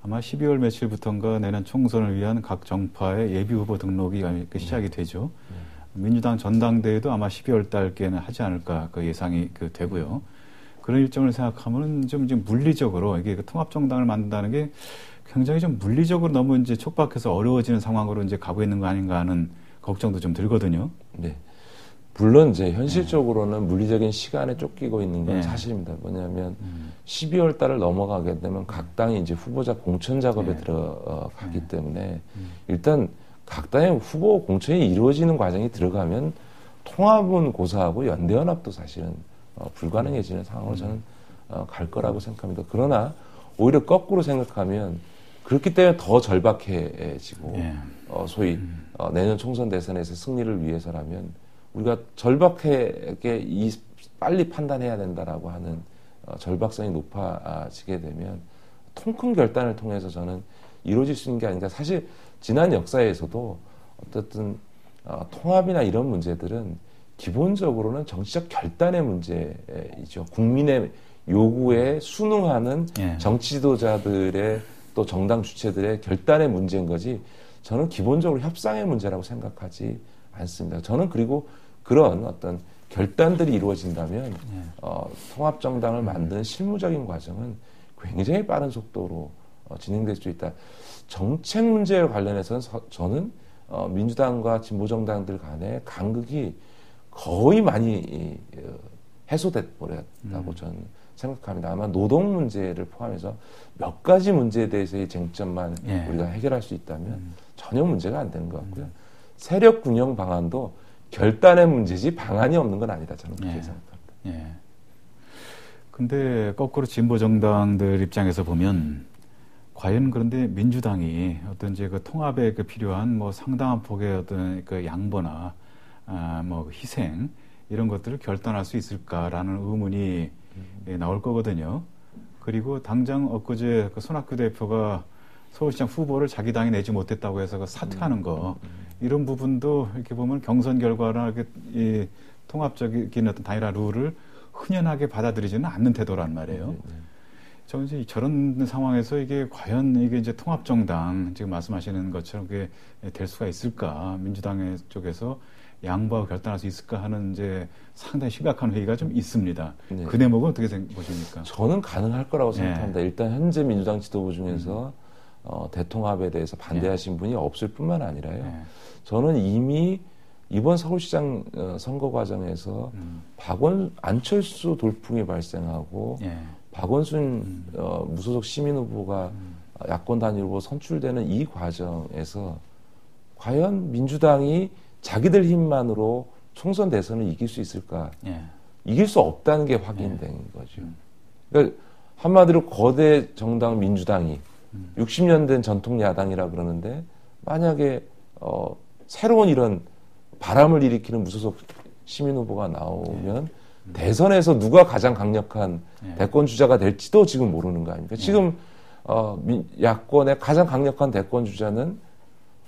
아마 12월 며칠부터인가 내년 총선을 위한 각 정파의 예비 후보 등록이 시작이 되죠. 민주당 전당대회도 아마 12월 달께는 하지 않을까 그 예상이 되고요. 그런 일정을 생각하면 좀 물리적으로 이게 그 통합정당을 만든다는 게 굉장히 좀 물리적으로 너무 이제 촉박해서 어려워지는 상황으로 이제 가고 있는 거 아닌가 하는 걱정도 좀 들거든요. 네. 물론 이제 현실적으로는 물리적인 시간에 쫓기고 있는 건 사실입니다. 뭐냐면 12월 달을 넘어가게 되면 각 당이 이제 후보자 공천 작업에 들어가기 때문에 일단 각 당의 후보 공천이 이루어지는 과정이 들어가면 통합은 고사하고 연대연합도 사실은 불가능해지는 상황으로 저는 갈 거라고 생각합니다. 그러나 오히려 거꾸로 생각하면 그렇기 때문에 더 절박해지고 소위 내년 총선 대선에서 승리를 위해서라면 우리가 절박하게 빨리 판단해야 된다라고 하는 절박성이 높아지게 되면 통큰 결단을 통해서 저는 이루어질 수 있는 게 아닌가. 사실 지난 역사에서도 어쨌든 통합이나 이런 문제들은 기본적으로는 정치적 결단의 문제이죠. 국민의 요구에 순응하는 정치 지도자들의 또 정당 주체들의 결단의 문제인 거지 저는 기본적으로 협상의 문제라고 생각하지 않습니다. 저는 그리고 그런 어떤 결단들이 이루어진다면 통합정당을 만드는 실무적인 과정은 굉장히 빠른 속도로 진행될 수 있다. 정책 문제에 관련해서는 저는 민주당과 진보정당들 간의 간극이 거의 많이 해소돼 버렸다고 저는 생각합니다. 아마 노동 문제를 포함해서 몇 가지 문제에 대해서의 쟁점만 우리가 해결할 수 있다면 전혀 문제가 안 되는 것 같고요. 세력 균형 방안도 결단의 문제지 방안이 없는 건 아니다. 저는 그렇게 생각합니다. 근데 거꾸로 진보 정당들 입장에서 보면 과연 그런데 민주당이 어떤 이제 그 통합에 필요한 뭐 상당한 폭의 어떤 그 양보나 뭐 희생 이런 것들을 결단할 수 있을까라는 의문이 나올 거거든요. 그리고 당장 엊그제 그 손학규 대표가 서울시장 후보를 자기 당이 내지 못했다고 해서 그 사퇴하는 거 이런 부분도 이렇게 보면 경선 결과나 이 통합적인 어떤 단일화 룰을 흔연하게 받아들이지는 않는 태도란 말이에요. 저는 이제 저런 상황에서 이게 과연 이게 이제 통합정당 지금 말씀하시는 것처럼 그게 될 수가 있을까? 민주당 쪽에서 양보하고 결단할 수 있을까 하는 이제 상당히 심각한 회의가 좀 있습니다. 네. 그 대목은 어떻게 보십니까? 저는 가능할 거라고 생각합니다. 네. 일단 현재 민주당 지도부 중에서 대통합에 대해서 반대하신 분이 없을 뿐만 아니라요. 저는 이미 이번 서울시장 선거 과정에서 안철수 돌풍이 발생하고 박원순 무소속 시민 후보가 야권 단일 후보 선출되는 이 과정에서 과연 민주당이 자기들 힘만으로 총선 대선을 이길 수 있을까? 이길 수 없다는 게 확인된 거죠. 그러니까 한마디로 거대 정당 민주당이 60년 된 전통 야당이라 그러는데 만약에 새로운 이런 바람을 일으키는 무소속 시민 후보가 나오면 대선에서 누가 가장 강력한 대권 주자가 될지도 지금 모르는 거 아닙니까? 지금 야권의 가장 강력한 대권 주자는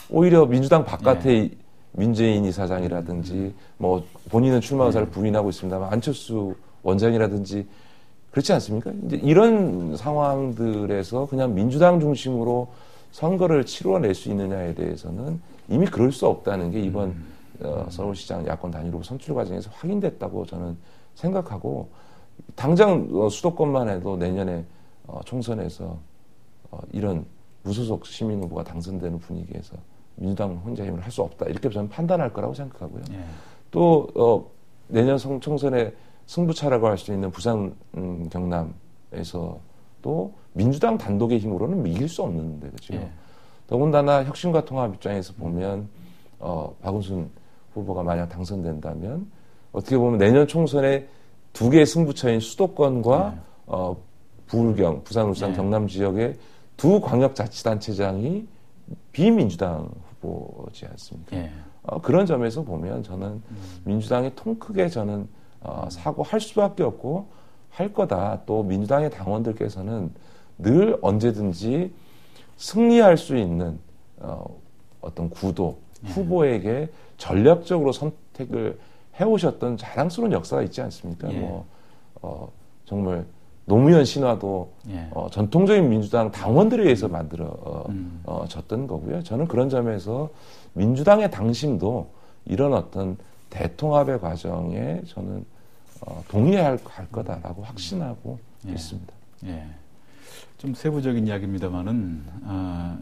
오히려 민주당 바깥의 민재인 이사장이라든지 뭐 본인은 출마 의사를 부인하고 있습니다만 안철수 원장이라든지 그렇지 않습니까? 이제 이런 상황들에서 그냥 민주당 중심으로 선거를 치러낼 수 있느냐에 대해서는 이미 그럴 수 없다는 게 이번 서울시장 야권 단일 후보 선출 과정에서 확인됐다고 저는 생각하고 당장 수도권만 해도 내년에 총선에서 이런 무소속 시민 후보가 당선되는 분위기에서 민주당 혼자 힘을 할 수 없다 이렇게 저는 판단할 거라고 생각하고요. 또 내년 총선에 승부차라고 할 수 있는 부산 경남에서 또 민주당 단독의 힘으로는 이길 수 없는데 그렇죠. 더군다나 혁신과 통합 입장에서 보면 박원순 후보가 만약 당선된다면 어떻게 보면 내년 총선에 두 개의 승부처인 수도권과 부울경, 부산, 울산, 경남 지역의 두 광역자치단체장이 비민주당 후보지 않습니까? 그런 점에서 보면 저는 민주당이 통 크게 저는 사고할 수밖에 없고 할 거다. 또 민주당의 당원들께서는 늘 언제든지 승리할 수 있는 어떤 구도, 후보에게 전략적으로 선택을 해오셨던 자랑스러운 역사가 있지 않습니까? 정말 노무현 신화도 전통적인 민주당 당원들에 의해서 만들어졌던 거고요. 저는 그런 점에서 민주당의 당심도 이런 어떤 대통합의 과정에 저는 동의할 거다라고 확신하고 있습니다. 좀 세부적인 이야기입니다만은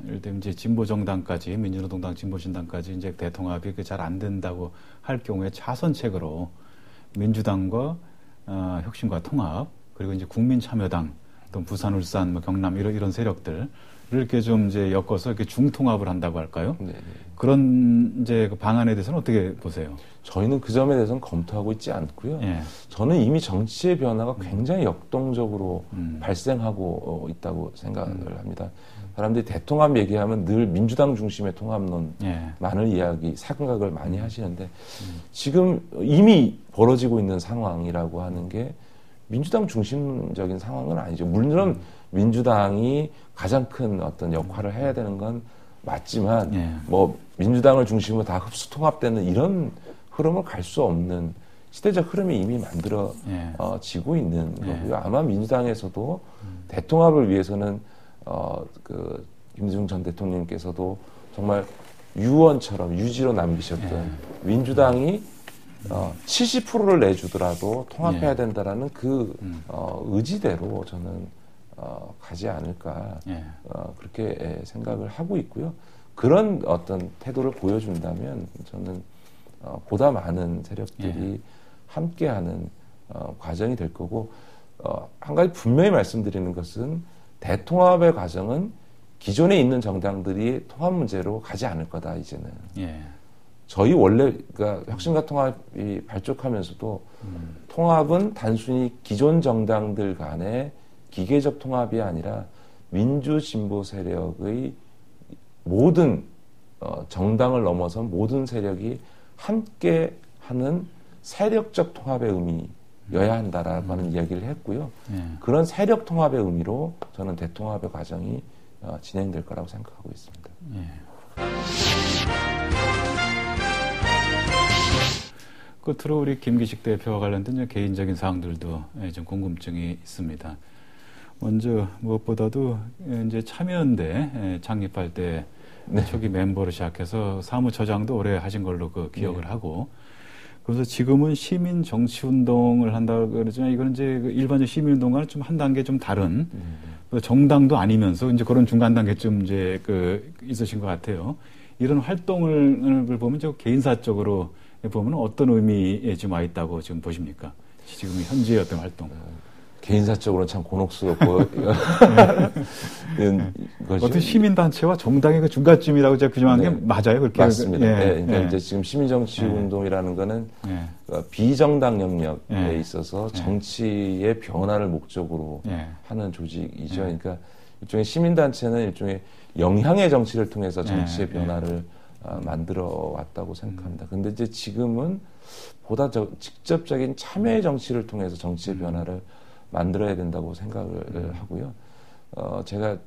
예를 들면 이제 진보 정당까지 민주노동당, 진보신당까지 이제 대통합이 잘 안 된다고 할 경우에 차선책으로 민주당과 혁신과 통합 그리고 이제 국민참여당 또 부산, 울산, 뭐 경남 이런 세력들을 이렇게 좀 이제 엮어서 이렇게 중통합을 한다고 할까요? 그런 이제 그 방안에 대해서는 어떻게 보세요? 저희는 그 점에 대해서는 검토하고 있지 않고요. 저는 이미 정치의 변화가 굉장히 역동적으로 발생하고 있다고 생각을 합니다. 사람들이 대통합 얘기하면 늘 민주당 중심의 통합론만을 생각을 많이 하시는데 지금 이미 벌어지고 있는 상황이라고 하는 게 민주당 중심적인 상황은 아니죠. 물론 민주당이 가장 큰 어떤 역할을 해야 되는 건 맞지만 뭐 민주당을 중심으로 다 흡수 통합되는 이런 흐름을 갈 수 없는 시대적 흐름이 이미 만들어지고 있는 거고요. 아마 민주당에서도 대통합을 위해서는 김대중 전 대통령께서도 정말 유언처럼 유지로 남기셨던 민주당이 70%를 내주더라도 통합해야 된다라는 그 의지대로 저는 가지 않을까 그렇게 생각을 하고 있고요. 그런 어떤 태도를 보여준다면 저는 보다 많은 세력들이 함께하는 과정이 될 거고 한 가지 분명히 말씀드리는 것은 대통합의 과정은 기존에 있는 정당들이 통합 문제로 가지 않을 거다 이제는. 저희 원래 그러니까 혁신과 통합이 발족하면서도 통합은 단순히 기존 정당들 간의 기계적 통합이 아니라 민주 진보 세력의 모든 정당을 넘어선 모든 세력이 함께 하는 세력적 통합의 의미를 여야 한다라고 하는 이야기를 했고요. 그런 세력 통합의 의미로 저는 대통합의 과정이 진행될 거라고 생각하고 있습니다. 끝으로 우리 김기식 대표와 관련된 개인적인 사항들도 좀 궁금증이 있습니다. 먼저 무엇보다도 이제 참여연대 창립할 때 초기 멤버로 시작해서 사무처장도 오래 하신 걸로 기억을 하고, 그래서 지금은 시민 정치 운동을 한다고 그러지만 이거는 이제 일반적 시민 운동과는 좀 한 단계 좀 다른 정당도 아니면서 이제 그런 중간 단계쯤 이제 있으신 것 같아요. 이런 활동을 보면 저 개인사적으로 보면 어떤 의미에 지금 와 있다고 지금 보십니까? 지금 현재의 어떤 활동. 개인사적으로는 참 곤혹스럽고 어떤 시민단체와 정당의 그 중간쯤이라고 제가 규정한 게 맞아요? 그렇게 맞습니다. 그러니까 이제 지금 시민정치운동이라는 거는 비정당 영역에 있어서 정치의 변화를 목적으로 하는 조직이죠. 그러니까 일종의 시민단체는 일종의 영향의 정치를 통해서 정치의 변화를 만들어 왔다고 생각합니다. 근데 이제 지금은 보다 직접적인 참여의 정치를 통해서 정치의 변화를 만들어야 된다고 생각을 하고요. 제가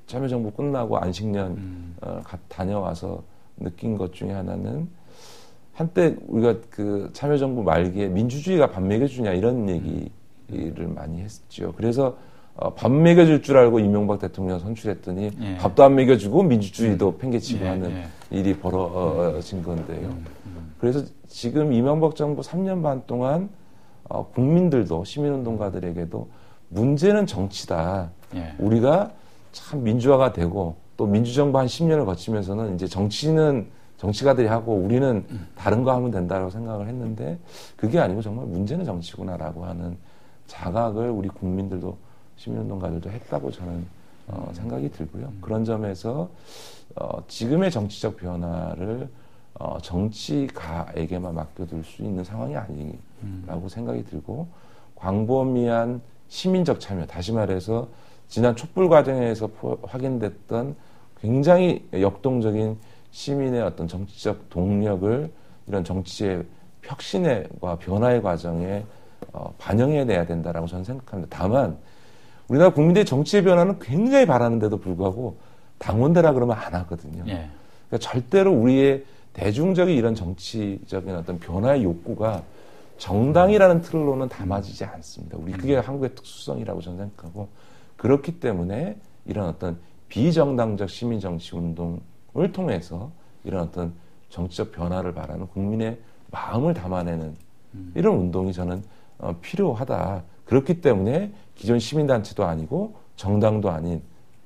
참여정부 끝나고 안식년 다녀와서 느낀 것 중에 하나는, 한때 우리가 참여정부 말기에 민주주의가 밥 먹여주냐 이런 얘기를 많이 했죠. 그래서 밥 먹여줄 줄 알고 이명박 대통령 선출했더니 밥도 안 먹여주고 민주주의도 팽개치고 하는 일이 벌어진 건데요. 그래서 지금 이명박 정부 3년 반 동안 국민들도, 시민운동가들에게도 문제는 정치다. 우리가 참 민주화가 되고 또 민주정부 한 10년을 거치면서는 이제 정치는 정치가들이 하고 우리는 다른 거 하면 된다고 생각을 했는데, 그게 아니고 정말 문제는 정치구나라고 하는 자각을 우리 국민들도, 시민운동가들도 했다고 저는 생각이 들고요. 그런 점에서 지금의 정치적 변화를 정치가에게만 맡겨둘 수 있는 상황이 아니라고 생각이 들고, 광범위한 시민적 참여, 다시 말해서 지난 촛불 과정에서 확인됐던 굉장히 역동적인 시민의 어떤 정치적 동력을 이런 정치의 혁신과 변화의 과정에 반영해내야 된다라고 저는 생각합니다. 다만 우리나라 국민들의 정치의 변화는 굉장히 바라는데도 불구하고 당원대라 그러면 안 하거든요. 그러니까 절대로 우리의 대중적인 이런 정치적인 어떤 변화의 욕구가 정당이라는 틀로는 담아지지 않습니다. 그게 한국의 특수성이라고 저는 생각하고, 그렇기 때문에 이런 어떤 비정당적 시민정치 운동을 통해서 이런 어떤 정치적 변화를 바라는 국민의 마음을 담아내는 이런 운동이 저는 필요하다. 그렇기 때문에 기존 시민단체도 아니고 정당도 아닌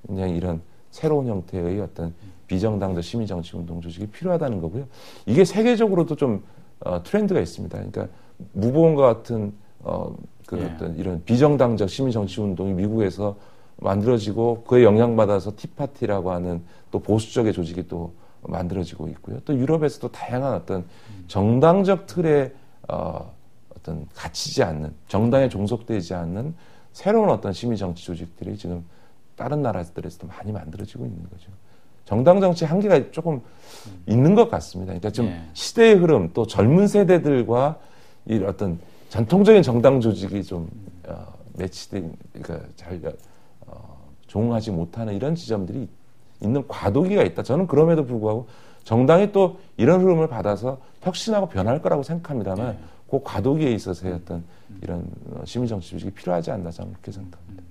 그냥 이런 새로운 형태의 어떤 비정당적 시민정치 운동 조직이 필요하다는 거고요. 이게 세계적으로도 좀 트렌드가 있습니다. 그러니까 무보험과 같은 어떤 이런 비정당적 시민정치 운동이 미국에서 만들어지고 그에 영향받아서 티파티라고 하는 또 보수적의 조직이 또 만들어지고 있고요. 또 유럽에서도 다양한 어떤 정당적 틀에 어떤 갇히지 않는, 정당에 종속되지 않는 새로운 어떤 시민정치 조직들이 지금 다른 나라들에서도 많이 만들어지고 있는 거죠. 정당 정치 한계가 조금 있는 것 같습니다. 그러니까 좀 시대의 흐름, 또 젊은 세대들과 이 어떤 전통적인 정당 조직이 좀 매치된, 그러니까 잘 조응하지 못하는 이런 지점들이 있는 과도기가 있다. 저는 그럼에도 불구하고 정당이 또 이런 흐름을 받아서 혁신하고 변할 거라고 생각합니다만, 그 과도기에 있어서의 어떤 이런 시민정치 조직이 필요하지 않나, 저는 그렇게 생각합니다.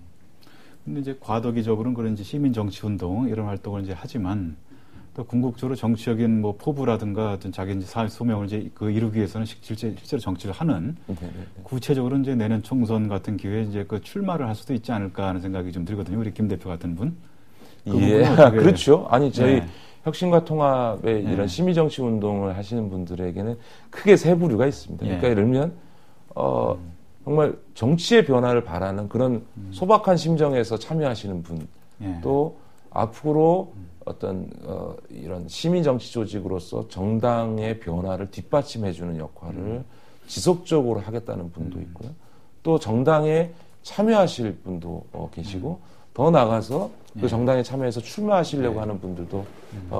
근데 이제 과도기적으로는 그런 이제 시민정치운동 이런 활동을 이제 하지만, 또 궁극적으로 정치적인 뭐 포부라든가 어떤 자기 이제 사회 소명을 이제 이루기 위해서는 실제로 정치를 하는, 구체적으로 이제 내년 총선 같은 기회에 이제 출마를 할 수도 있지 않을까 하는 생각이 좀 들거든요. 우리 김 대표 같은 분. 그렇죠. 아니, 저희 혁신과 통합의 이런 시민정치 운동을 하시는 분들에게는 크게 세 부류가 있습니다. 그러니까 예를 들면, 정말 정치의 변화를 바라는 그런 소박한 심정에서 참여하시는 분, 또 앞으로 어떤 이런 시민정치 조직으로서 정당의 변화를 뒷받침해주는 역할을 지속적으로 하겠다는 분도 있고요. 또 정당에 참여하실 분도 계시고, 더 나아가서 그 정당에 참여해서 출마하시려고 하는 분들도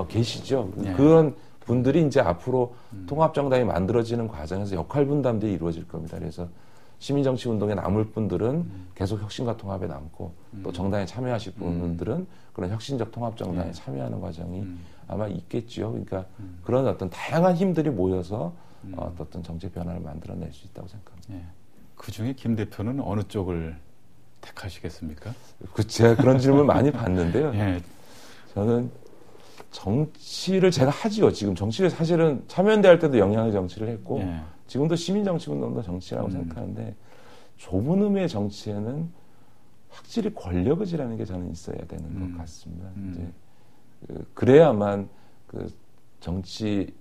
계시죠. 그런 분들이 이제 앞으로 통합정당이 만들어지는 과정에서 역할 분담들이 이루어질 겁니다. 그래서 시민정치운동에 남을 분들은 계속 혁신과 통합에 남고 또 정당에 참여하실 분들은 그런 혁신적 통합정당에 참여하는 과정이 아마 있겠죠. 그러니까 그런 어떤 다양한 힘들이 모여서 어떤 정치 변화를 만들어낼 수 있다고 생각합니다. 예. 그중에 김 대표는 어느 쪽을 택하시겠습니까? 제가 그런 질문 많이 받는데요. 예. 저는 정치를 제가 하지요. 지금 정치를 사실은 참여연대 할 때도 영향의 정치를 했고 예. 지금도 시민정치운동도 정치라고 생각하는데 좁은 의미의 정치에는 확실히 권력의지라는 게 저는 있어야 되는 것 같습니다. 이제 그래야만 그 정치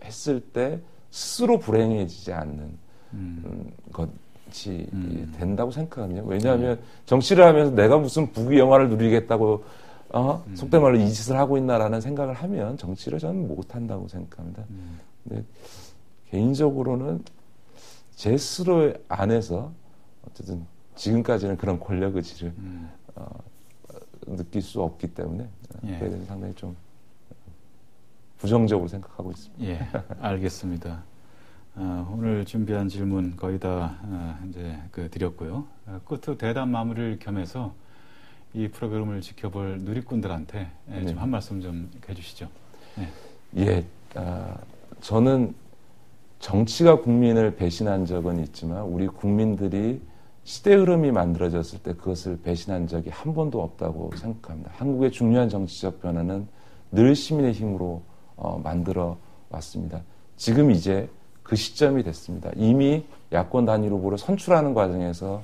했을 때 스스로 불행해지지 않는 것이 된다고 생각하거든요. 왜냐하면 정치를 하면서 내가 무슨 부귀 영화를 누리겠다고 속된 말로 이 짓을 하고 있나라는 생각을 하면 정치를 저는 못한다고 생각합니다. 근데 개인적으로는 제 스스로 안에서 어쨌든 지금까지는 그런 권력 의지를 느낄 수 없기 때문에 그에 대해서 상당히 좀 부정적으로 생각하고 있습니다. 예, 알겠습니다. 오늘 준비한 질문 거의 다 이제 드렸고요. 끝으로 대담 마무리를 겸해서 이 프로그램을 지켜볼 누리꾼들한테 좀 한 말씀 좀 해주시죠. 예, 저는 정치가 국민을 배신한 적은 있지만 우리 국민들이 시대 흐름이 만들어졌을 때 그것을 배신한 적이 한 번도 없다고 생각합니다. 한국의 중요한 정치적 변화는 늘 시민의 힘으로 만들어 왔습니다. 지금 이제 그 시점이 됐습니다. 이미 야권 단일 후보를 선출하는 과정에서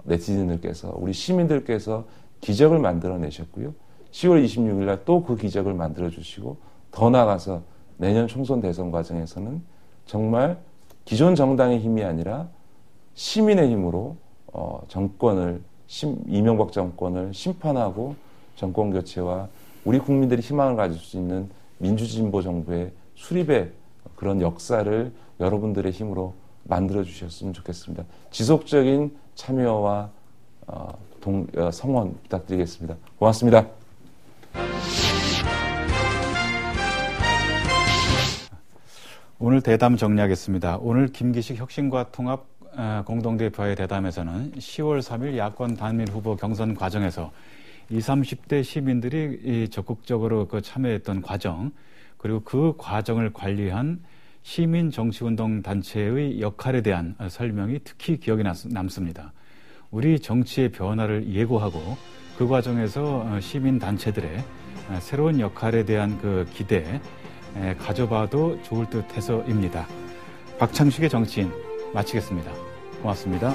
네티즌들께서 우리 시민들께서 기적을 만들어내셨고요. 10월 26일 날 또 그 기적을 만들어주시고 더 나아가서 내년 총선 대선 과정에서는 정말 기존 정당의 힘이 아니라 시민의 힘으로 정권을 이명박 정권을 심판하고 정권 교체와 우리 국민들이 희망을 가질 수 있는 민주진보 정부의 수립의 그런 역사를 여러분들의 힘으로 만들어 주셨으면 좋겠습니다. 지속적인 참여와 성원 부탁드리겠습니다. 고맙습니다. 오늘 대담 정리하겠습니다. 오늘 김기식 혁신과 통합 공동대표와의 대담에서는 10월 3일 야권 단일 후보 경선 과정에서 20, 30대 시민들이 적극적으로 참여했던 과정, 그리고 그 과정을 관리한 시민정치운동 단체의 역할에 대한 설명이 특히 기억에 남습니다. 우리 정치의 변화를 예고하고 그 과정에서 시민단체들의 새로운 역할에 대한 그 기대 가져봐도 좋을 듯 해서입니다. 박창식의 정치인 마치겠습니다. 고맙습니다.